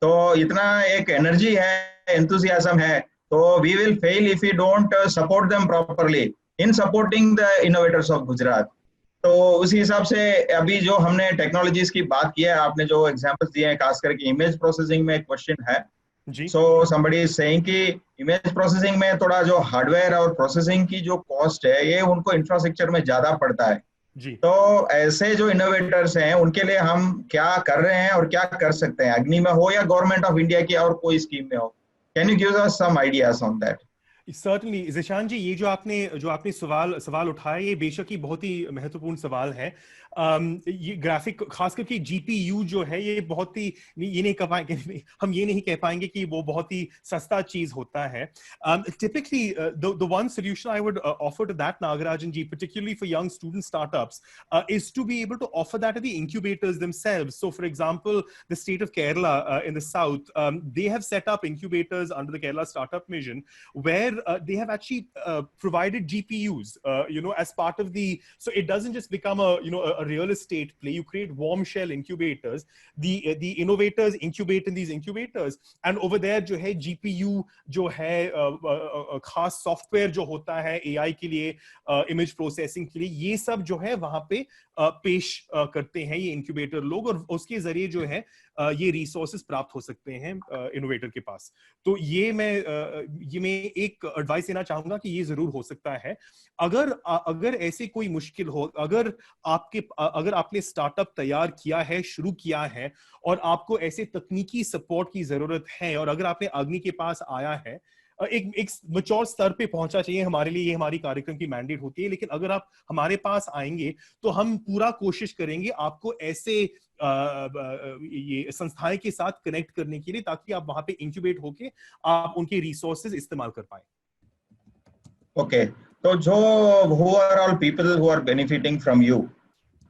तो इतना एक एनर्जी है, एंथुसियाज्म है. So we will fail if we don't support them properly in supporting the innovators of Gujarat. तो उसी हिसाब से अभी जो हमने टेक्नोलॉजीज की बात की है, आपने जो एग्जांपल्स दिए हैं, खास करके इमेज प्रोसेसिंग में एक क्वेश्चन है. सो somebody is saying कि इमेज प्रोसेसिंग में थोड़ा जो हार्डवेयर और प्रोसेसिंग की जो कॉस्ट है, ये उनको इंफ्रास्ट्रक्चर में ज्यादा पड़ता है. तो ऐसे जो इनोवेटर्स हैं उनके लिए हम क्या कर रहे हैं और क्या कर सकते हैं, अग्नि में हो या गवर्नमेंट ऑफ इंडिया की और कोई स्कीम में हो? Can you give us some ideas on that? Certainly Zeeshan ji, ये जो आपने सवाल उठाया, ये बेशक ही बहुत ही महत्वपूर्ण सवाल है. ये ग्राफिक खास करके जीपीयू जो है, ये बहुत ही ये नहीं कह पाएंगे, हम ये नहीं कह पाएंगे कि वो बहुत ही सस्ता चीज होता है. Typically the one solution I would offer to that, Nagarajan ji, particularly for young student startups, is to be able to offer that to the incubators themselves. So for example, the state of Kerala in the south, they have set up incubators under the Kerala Startup Mission, where they have actually provided GPUs, as part of the, so it doesn't just become a real estate play. You create warm shell incubators. The innovators incubate in these incubators, and over there जो है GPU जो है खास software जो होता है AI के लिए, इमेज प्रोसेसिंग के लिए, ये सब जो है वहां पे पेश करते हैं ये इंक्यूबेटर लोग, और उसके जरिए जो है ये रिसोर्सेज प्राप्त हो सकते हैं इनोवेटर के पास. तो ये मैं एक एडवाइस देना चाहूंगा कि ये जरूर हो सकता है. अगर ऐसे कोई मुश्किल हो, अगर आपने स्टार्टअप तैयार किया है, शुरू किया है, और आपको ऐसे तकनीकी सपोर्ट की जरूरत है, और अगर आपने अग्नि के पास आया है, एक मैच्योर स्तर पे पहुंचा चाहिए हमारे लिए, ये हमारी कार्यक्रम की मैंडेट होती है. लेकिन अगर आप हमारे पास आएंगे तो हम पूरा कोशिश करेंगे आपको ऐसे ये संस्थाएं के साथ कनेक्ट करने के लिए, ताकि आप वहां पे इंक्यूबेट होके आप उनके रिसोर्सेज इस्तेमाल कर पाए. ओके, तो जो who are all people who are benefiting from you,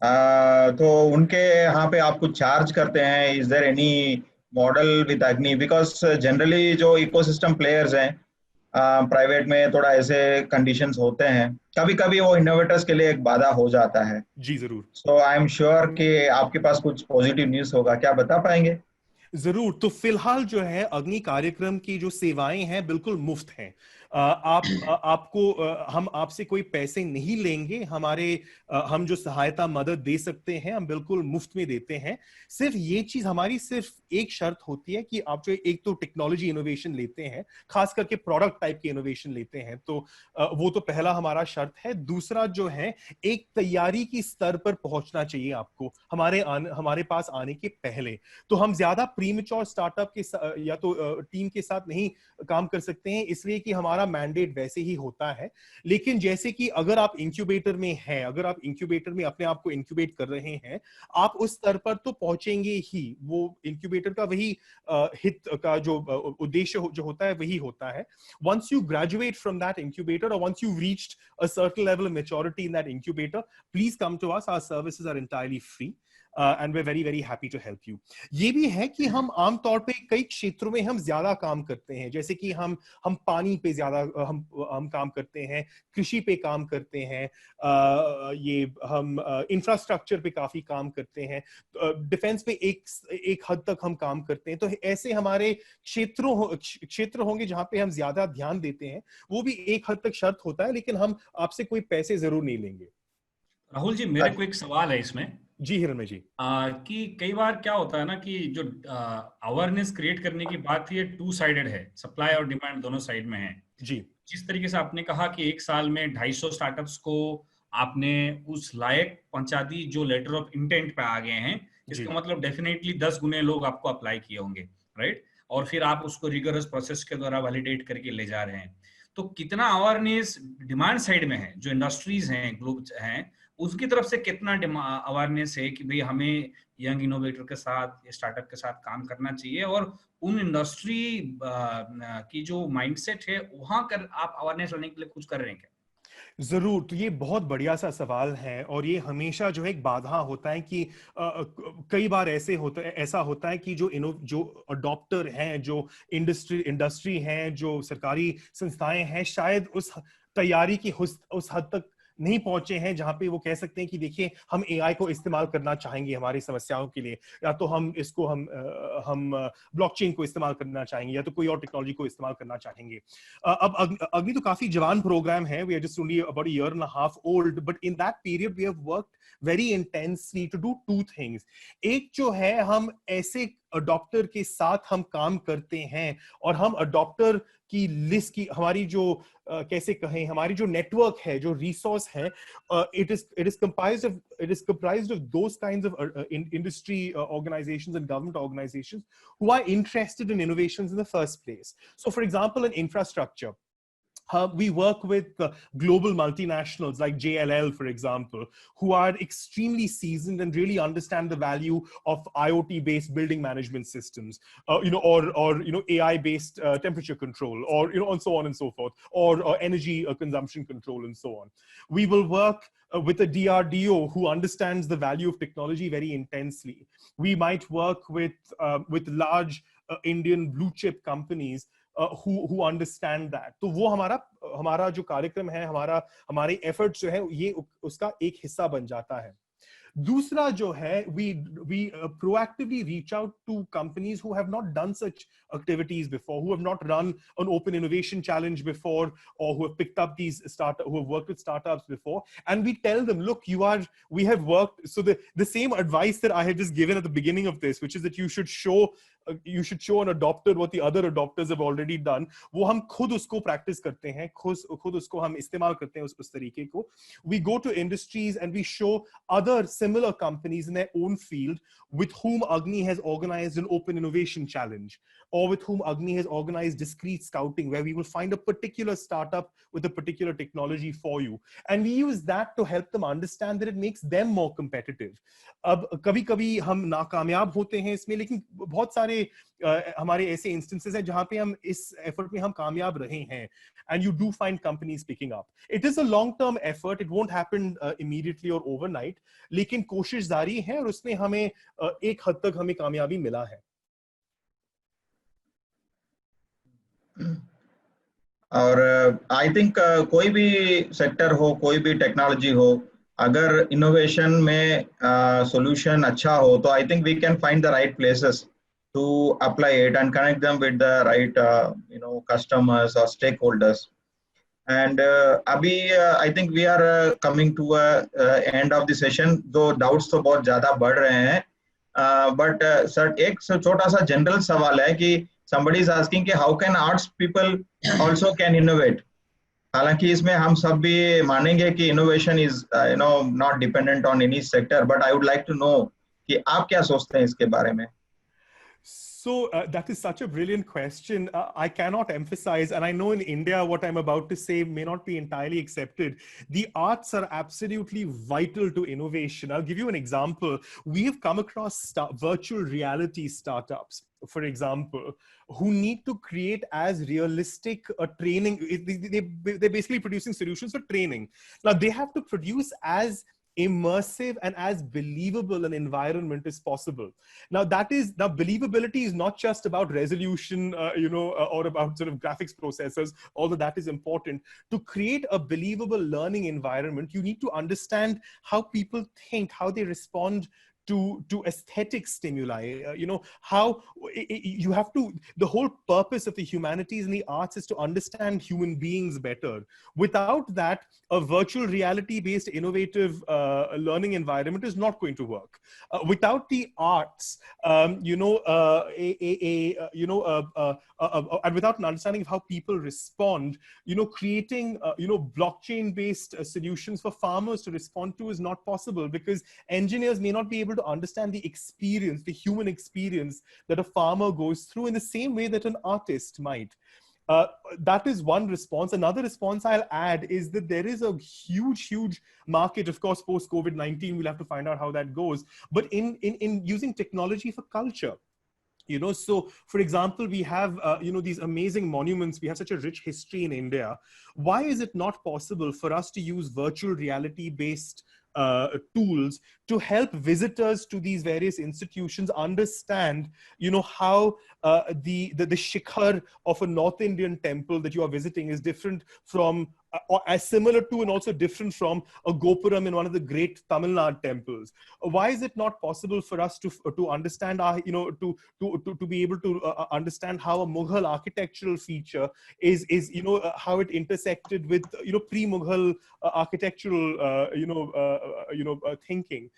तो उनके यहाँ पे आप कुछ चार्ज करते हैं? Is there any model with Agni? Because generally जो इकोसिस्टम प्लेयर्स हैं प्राइवेट में थोड़ा ऐसे कंडीशंस होते हैं, कभी कभी वो इनोवेटर्स के लिए एक बाधा हो जाता है. जी जरूर. सो आई एम श्योर कि आपके पास कुछ पॉजिटिव न्यूज़ होगा, क्या बता पाएंगे? जरूर. तो फिलहाल जो है अग्नि कार्यक्रम की जो सेवाएं हैं बिल्कुल मुफ्त हैं. हम आपसे कोई पैसे नहीं लेंगे. हम जो सहायता मदद दे सकते हैं हम बिल्कुल मुफ्त में देते हैं. सिर्फ ये चीज, हमारी सिर्फ एक शर्त होती है कि आप जो एक तो टेक्नोलॉजी इनोवेशन लेते हैं, खास करके प्रोडक्ट टाइप के इनोवेशन लेते हैं, तो वो तो पहला हमारा शर्त है. दूसरा जो है, एक तैयारी की स्तर पर पहुंचना चाहिए आपको हमारे पास आने के पहले. तो हम ज्यादा प्रीमेच्योर स्टार्टअप के या तो टीम के साथ नहीं काम कर सकते हैं, इसलिए कि हमारा मैंडेट वैसे ही होता है. लेकिन जैसे कि अगर आप इंक्यूबेटर में हैं, अगर आप इंक्यूबेटर में अपने आप को इंक्यूबेट कर रहे हैं, आप उस स्तर पर तो पहुंचेंगे ही. वो इंक्यूबेटर का वही हित का जो उद्देश्य जो होता है वही होता है. once you graduate from that incubator, or once you've reached a certain level of maturity in that incubator, please come to us. Our services are entirely free. And we're very very happy to help you. ये भी है कि हम आमतौर पे कई क्षेत्रों में हम ज्यादा काम करते हैं, जैसे कि हम पानी पे ज्यादा हम काम करते हैं, कृषि पे काम करते हैं, ये हम इंफ्रास्ट्रक्चर पे काफी काम करते हैं, डिफेंस पे एक हद तक हम काम करते हैं. तो ऐसे हमारे क्षेत्र होंगे जहां पे हम ज्यादा ध्यान देते हैं. वो भी एक हद तक शर्त होता है, लेकिन हम आपसे कोई पैसे जरूर नहीं लेंगे. राहुल जी, मेरे को एक सवाल है इसमें. जी हिरण जी. कि कई बार क्या होता है ना कि जो अवेयरनेस क्रिएट करने की बात थी, ये टू साइडेड है, सप्लाई और डिमांड दोनों साइड में है. जी. जिस तरीके से आपने कहा कि एक साल में 250 स्टार्टअप्स को आपने उस लायक पहुंचा दी जो लेटर ऑफ इंटेंट पे आ गए हैं, इसका मतलब डेफिनेटली 10 गुने लोग आपको अप्लाई किए होंगे, राइट? और फिर आप उसको रिगरस प्रोसेस के द्वारा वैलिडेट करके ले जा रहे हैं. तो कितना अवेयरनेस डिमांड साइड में है, जो इंडस्ट्रीज हैं, ग्लोब हैं, उसकी तरफ से कितना अवेयरनेस है कि भाई हमें यंग इनोवेटर के साथ, स्टार्टअप के साथ काम करना चाहिए, और उन इंडस्ट्री की जो माइंडसेट है वहां कर आप अवेयरनेस लाने के लिए कुछ कर रहे हैं क्या? जरूर. तो ये बहुत बढ़िया सा सवाल है, और ये हमेशा जो है एक बाधा होता है कि कई बार ऐसा होता है कि जो अडॉप्टर हैं, जो इंडस्ट्री हैं, जो सरकारी संस्थाएं हैं, शायद उस तैयारी की उस हद तक नहीं पहुंचे हैं जहां पे वो कह सकते हैं कि देखिए हम एआई को इस्तेमाल करना चाहेंगे हमारी समस्याओं के लिए, या तो हम ब्लॉकचेन को इस्तेमाल करना चाहेंगे, या तो कोई और टेक्नोलॉजी को इस्तेमाल करना चाहेंगे। अब अग्नि तो काफी जवान प्रोग्राम है, we are just only about a year and a half old, but in that period we have worked very intensely to do two things. एक जो है, हम ऐसे अडॉप्टर के साथ हम काम करते हैं और हम अडॉप्टर की लिस्ट की, हमारी जो कैसे कहें, हमारी जो नेटवर्क है, जो रिसोर्स है, it is comprised of those kinds of industry organizations and government organizations who are interested in innovations in the first place. So for example, in infrastructure, we work with global multinationals like JLL, for example, who are extremely seasoned and really understand the value of IoT-based building management systems, or AI-based temperature control, or and so on and so forth, or energy consumption control and so on. We will work with a DRDO who understands the value of technology very intensely. We might work with large Indian blue chip companies who understand that. तो वो हमारा जो कार्यक्रम है, हमारे efforts जो है, ये उसका एक हिस्सा बन जाता है। दूसरा जो है, we proactively reach out to companies who have not done such activities before, who have not run an open innovation challenge before, or who have picked up who have worked with startups before, and we tell them, look, we have worked. So the same advice that I had just given at the beginning of this, which is that you should show an adopter what the other adopters have already done, वो हम खुद उसको practice करते हैं, खुद उसको हम इस्तेमाल करते हैं उस तरीके को. We go to industries and we show other similar companies in their own field with whom AGNIi has organized an open innovation challenge, or with whom AGNIi has organized discrete scouting, where we will find a particular startup with a particular technology for you. And we use that to help them understand that it makes them more competitive. अब कभी-कभी हम नाकामयाब होते हैं इसमें, लेकिन बहुत सारे हमारे ऐसे instances हैं जहां पे हम इस effort में हम कामयाब रहे हैं. And you do find companies picking up. It is a long-term effort. It won't happen immediately or overnight. लेकिन कोशिश जारी है और उसमें हमें एक हद तक हमें कामयाबी मिला है. और आई थिंक कोई भी सेक्टर हो, कोई भी टेक्नोलॉजी हो, अगर इनोवेशन में सॉल्यूशन अच्छा हो, तो I think we can find the right places to apply it and connect them with the right customers or stakeholders. And abhi I think we are coming to a end of the session, though doubts तो बहुत ज़्यादा बढ़ रहे हैं, but sir एक छोटा सा general सवाल है कि somebody is asking कि how can arts people also can innovate. हालांकि इसमें हम सब भी मानेंगे कि innovation is not dependent on any sector, but I would like to know कि आप क्या सोचते हैं इसके बारे में. So that is such a brilliant question. I cannot emphasize, and I know in India what I'm about to say may not be entirely accepted. The arts are absolutely vital to innovation. I'll give you an example. We have come across virtual reality startups, for example, who need to create as realistic a training. They're basically producing solutions for training. Now they have to produce as immersive and as believable an environment as possible. Now believability is not just about resolution, or about sort of graphics processors, although that is important. To create a believable learning environment, you need to understand how people think, how they respond to aesthetic stimuli, how you have to, the whole purpose of the humanities and the arts is to understand human beings better. Without that, a virtual reality based innovative learning environment is not going to work. Without the arts, and without an understanding of how people respond, creating blockchain based solutions for farmers to respond to is not possible, because engineers may not be able to understand the experience, the human experience that a farmer goes through in the same way that an artist might. That is one response. Another response I'll add is that there is a huge market, of course, post COVID-19. We'll have to find out how that goes. But in using technology for culture. So for example, we have, these amazing monuments. We have such a rich history in India. Why is it not possible for us to use virtual reality based tools to help visitors to these various institutions understand, how the shikhar of a North Indian temple that you are visiting is different from or as similar to and also different from a Gopuram in one of the great Tamil Nadu temples? Why is it not possible for us to understand our, to be able to understand how a Mughal architectural feature is how it intersected with pre-Mughal architectural thinking?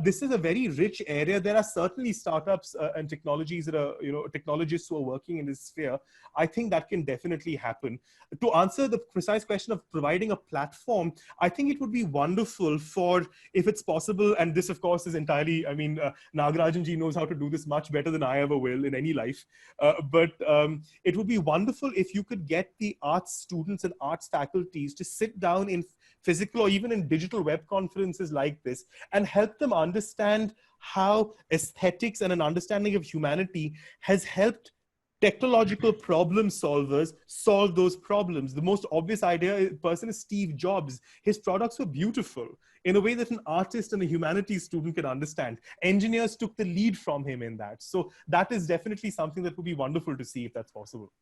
This is a very rich area. There are certainly startups and technologies that are, technologists who are working in this sphere. I think that can definitely happen. To answer the precise question of providing a platform, I think it would be wonderful for, if it's possible, and this of course is entirely, Nagarajan ji knows how to do this much better than I ever will in any life. But it would be wonderful if you could get the arts students and arts faculties to sit down in physical or even in digital web conferences like this and help them understand how aesthetics and an understanding of humanity has helped technological problem solvers solve those problems. The most obvious person is Steve Jobs. His products were beautiful in a way that an artist and a humanities student can understand. Engineers took the lead from him in that. So that is definitely something that would be wonderful to see if that's possible.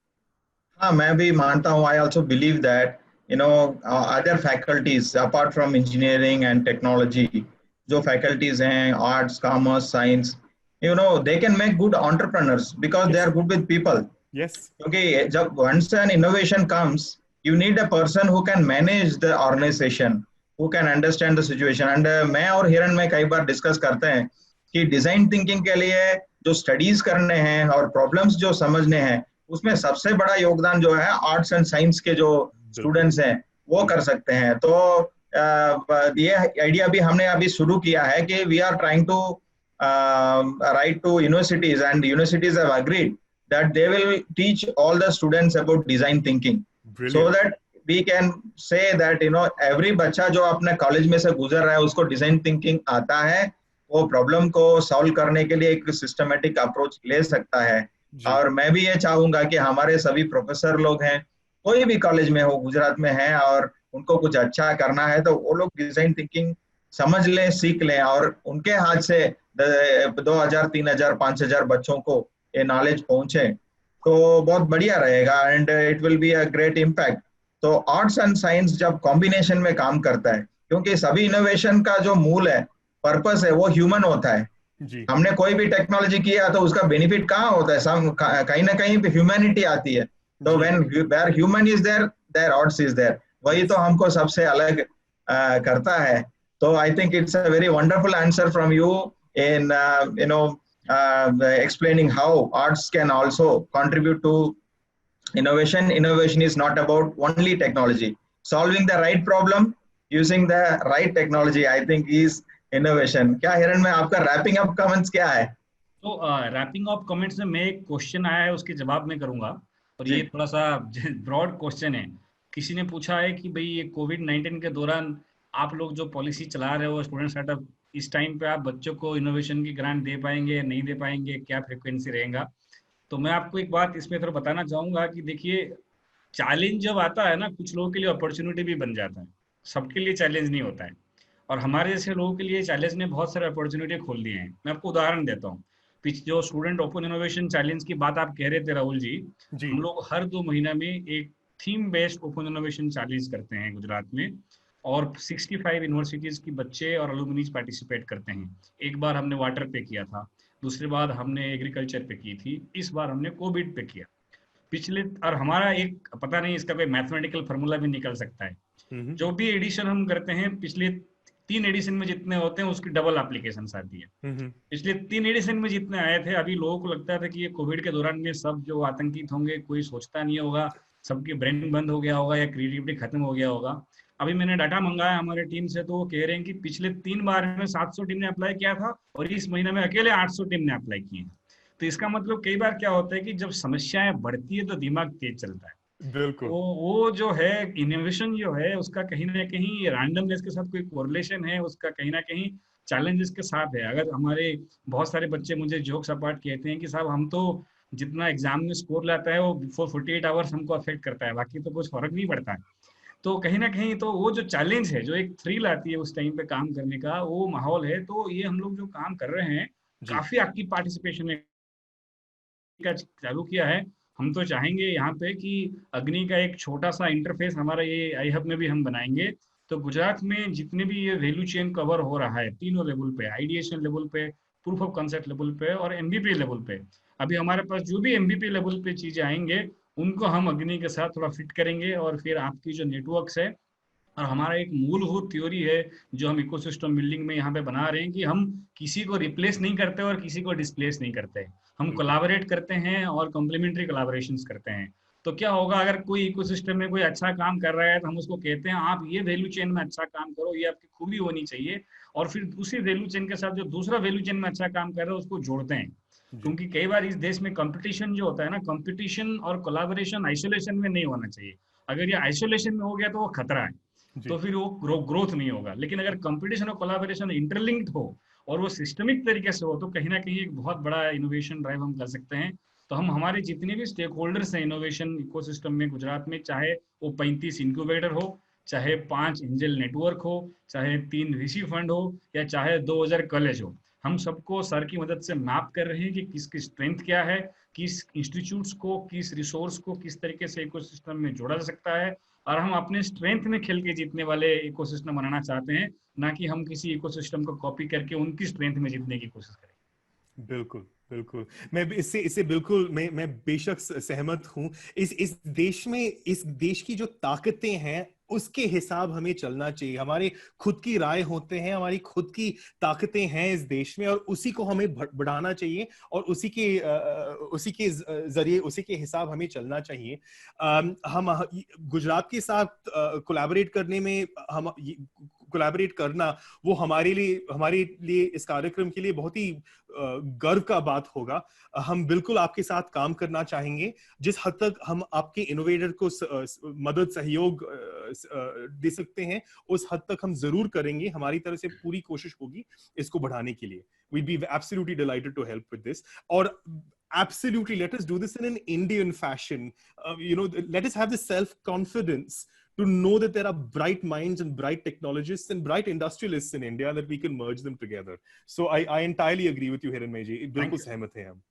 मैं भी मानता हूँ. I also believe that other faculties apart from engineering and technology, जो faculties हैं arts, commerce, science, they can make good entrepreneurs because they are good with people. Yes. Okay, once an innovation comes, you need a person who can manage the organization, who can understand the situation. And मैं और हिरण में कई बार discuss करते हैं कि design thinking के लिए जो स्टडीज करने हैं और प्रॉब्लम्स जो समझने हैं, उसमें सबसे बड़ा योगदान जो है आर्ट्स एंड साइंस के जो स्टूडेंट्स हैं वो कर सकते हैं. तो ये आइडिया भी हमने अभी शुरू किया है कि we are trying to write to universities and universities have agreed that they will teach all the students about design thinking. Brilliant. So that we can say that every बच्चा जो अपने कॉलेज में से गुजर रहा है उसको डिजाइन थिंकिंग आता है, वो प्रॉब्लम को सॉल्व करने के लिए एक सिस्टमेटिक अप्रोच ले सकता है. और मैं भी ये चाहूंगा कि हमारे सभी प्रोफेसर लोग हैं, कोई भी कॉलेज में हो, गुजरात में है और उनको कुछ अच्छा करना है, तो वो लोग डिजाइन थिंकिंग समझ लें, सीख लें और उनके हाथ से 2000, 3000, 5000 बच्चों को ये नॉलेज पहुंचे तो बहुत बढ़िया रहेगा and it will be a great impact. तो आर्ट्स एंड साइंस जब कॉम्बिनेशन में काम करता है, क्योंकि सभी इनोवेशन का जो मूल है, पर्पस है, वो ह्यूमन होता है. हमने कोई भी टेक्नोलॉजी किया तो उसका बेनिफिट कहाँ होता है, कहीं ना कहीं पे ह्यूमैनिटी आती है. तो when where human is there, there arts is there. वही तो हमको सबसे अलग करता है. तो I think it's a very wonderful answer from you in explaining how arts can also contribute to innovation. Innovation is not about only technology. Solving the right problem using the right technology, I think, is innovation. क्या हिरण में आपका wrapping up comments क्या है? तो wrapping up comments में मैं एक क्वेश्चन आया है उसके जवाब में करूंगा और ये थोड़ा सा ब्रॉड क्वेश्चन है. किसी ने पूछा है कि भाई ये कोविड-19 के दौरान आप लोग जो पॉलिसी चला रहे हो स्टूडेंट स्टार्टअप, इस टाइम पे आप बच्चों को इनोवेशन की ग्रांट दे पाएंगे, नहीं दे पाएंगे, क्या फ्रीक्वेंसी रहेगा? तो मैं आपको एक बात इसमें थोड़ा बताना चाहूंगा कि देखिए, चैलेंज जब आता है ना, कुछ लोगों के लिए अपॉर्चुनिटी भी बन जाता है, सबके लिए चैलेंज नहीं होता है. और हमारे जैसे लोगों के लिए चैलेंज ने बहुत सारे अपॉर्चुनिटी खोल दिए हैं. मैं आपको उदाहरण देता हूँ. जो स्टूडेंट ओपन इनोवेशन चैलेंज की बात आप कह रहे थे राहुल जी, हम लोग हर 2 महीना में एक theme based open innovation challenge करते हैं गुजरात में और 65 यूनिवर्सिटीज की बच्चे और अलुमनीज पार्टिसिपेट करते हैं. एक बार हमने वाटर पे किया था, दूसरी बार हमने एग्रीकल्चर पे की थी, इस बार हमने कोविड पे किया. पिछले और हमारा एक पता नहीं इसका कोई मैथमेटिकल फार्मूला भी निकल सकता है. जो भी एडिशन हम करते हैं, पिछले 3 एडिशन में जितने होते हैं उसकी डबल एप्लीकेशन आती है. पिछले 3 एडिशन में जितने आए थे, अभी लोगों को लगता था कि ये कोविड के दौरान में सब जो आतंकित होंगे, कोई सोचता नहीं होगा, सबके ब्रेन बंद हो गया होगा या क्रिएटिविटी खत्म हो गया होगा. अभी मैंने डाटा मंगाया हमारे टीम से, तो वो कह रहे हैं कि पिछले 3 बार में 700 टीम ने अप्लाई किया था और इस महीने में अकेले 800 टीम ने अप्लाई किए. तो इसका मतलब कई बार क्या होता है कि जब समस्याएं बढ़ती है तो दिमाग तेज चलता है. बिल्कुल. तो वो जो है इनोवेशन जो है उसका कहीं ना कहीं रैंडमनेस के साथ कोई कोरिलेशन है, उसका कहीं ना कहीं चैलेंजेस के साथ है. अगर हमारे बहुत सारे बच्चे मुझे जोक्स अपार्ट कहते हैं कि साहब हम तो जितना एग्जाम में स्कोर लाता है वो बिफोर 48 आवर्स हमको अफेक्ट करता है, बाकी तो कुछ फर्क नहीं पड़ता है. तो कहीं ना कहीं तो वो जो चैलेंज है, जो एक थ्रिल आती है उस टाइम पे काम करने का, वो माहौल है. तो ये हम लोग जो काम कर रहे हैं, काफी एक्टिव पार्टिसिपेशन का चालू किया है हम तो चाहेंगे यहाँ पे कि अग्नि का एक छोटा सा इंटरफेस हमारा ये आई हब में भी हम बनाएंगे। तो गुजरात में जितने भी ये वैल्यू चेन कवर हो रहा है तीनों लेवल पे, आइडिएशन लेवल पे, प्रूफ ऑफ कंसेप्ट लेवल पे और एमबीपी लेवल पे, अभी हमारे पास जो भी एमबीपी लेवल पे चीजें आएंगे उनको हम अग्नि के साथ थोड़ा फिट करेंगे। और फिर आपकी जो नेटवर्क्स है, और हमारा एक मूलभूत थ्योरी है जो हम इकोसिस्टम बिल्डिंग में यहाँ पे बना रहे हैं कि हम किसी को रिप्लेस नहीं करते और किसी को डिस्प्लेस नहीं करते, हम कोलैबोरेट करते हैं और कॉम्प्लीमेंट्री कोलैबोरेशंस करते हैं। तो क्या होगा, अगर कोई इकोसिस्टम में कोई अच्छा काम कर रहा है तो हम उसको कहते हैं आप ये वैल्यू चेन में अच्छा काम करो, ये आपकी खूबी होनी चाहिए, और फिर उसी वैल्यू चेन के साथ जो दूसरा वैल्यू चेन में अच्छा काम कर रहा है उसको जोड़ते हैं। क्योंकि कई बार इस देश में कंपटीशन जो होता है ना, कंपटीशन और कोलैबोरेशन आइसोलेशन में नहीं होना चाहिए। अगर ये आइसोलेशन में हो गया तो वो खतरा है, तो फिर वो ग्रोथ नहीं होगा। लेकिन अगर कंपटीशन और कोलैबोरेशन इंटरलिंक्ड हो और वो सिस्टमिक तरीके से हो तो कहीं ना कहीं एक बहुत बड़ा इनोवेशन ड्राइव हम कर सकते हैं। तो हम हमारे जितने भी स्टेक होल्डर्स हैं इनोवेशन इकोसिस्टम में गुजरात में, चाहे वो 35 इंक्यूबेटर हो, चाहे 5 एंजल नेटवर्क हो, चाहे 3 वीसी फंड हो, या चाहे 2000 कॉलेज हो, हम सबको सर की मदद से मैप कर रहे हैं कि किसकी स्ट्रेंथ क्या है, किस इंस्टीट्यूट्स को, किस रिसोर्स को किस तरीके से इकोसिस्टम में जोड़ा जा सकता है। और हम अपने स्ट्रेंथ में खेल के जीतने वाले इकोसिस्टम बनाना चाहते हैं, ना कि हम किसी इकोसिस्टम को कॉपी करके उनकी स्ट्रेंथ में जीतने की कोशिश करें। बिल्कुल बिल्कुल, मैं इससे बिल्कुल मैं बेशक सहमत हूं। इस देश में, इस देश की जो ताकतें हैं उसके हिसाब हमें चलना चाहिए। हमारे खुद की राय होते हैं, हमारी खुद की ताकतें हैं इस देश में, और उसी को हमें बढ़ाना चाहिए और उसी के जरिए, उसी के हिसाब हमें चलना चाहिए। हम गुजरात के साथ कोलैबोरेट करने में, हम कोलैबोरेट करना वो हमारे लिए इस कार्यक्रम के लिए बहुत ही गर्व का बात होगा। हम बिल्कुल आपके साथ काम करना चाहेंगे। जिस हद तक हम आपके इनोवेटर को मदद सहयोग दे सकते हैं उस हद तक हम जरूर करेंगे। हमारी तरफ से पूरी कोशिश होगी इसको बढ़ाने के लिए। We'd be absolutely delighted to help with this. Or absolutely, let us do this in an Indian fashion. Let us have the self-confidence to know that there are bright minds and bright technologists and bright industrialists in India, that we can merge them together. So I entirely agree with you, Hiranmay ji. बिल्कुल सहमत हैं हम।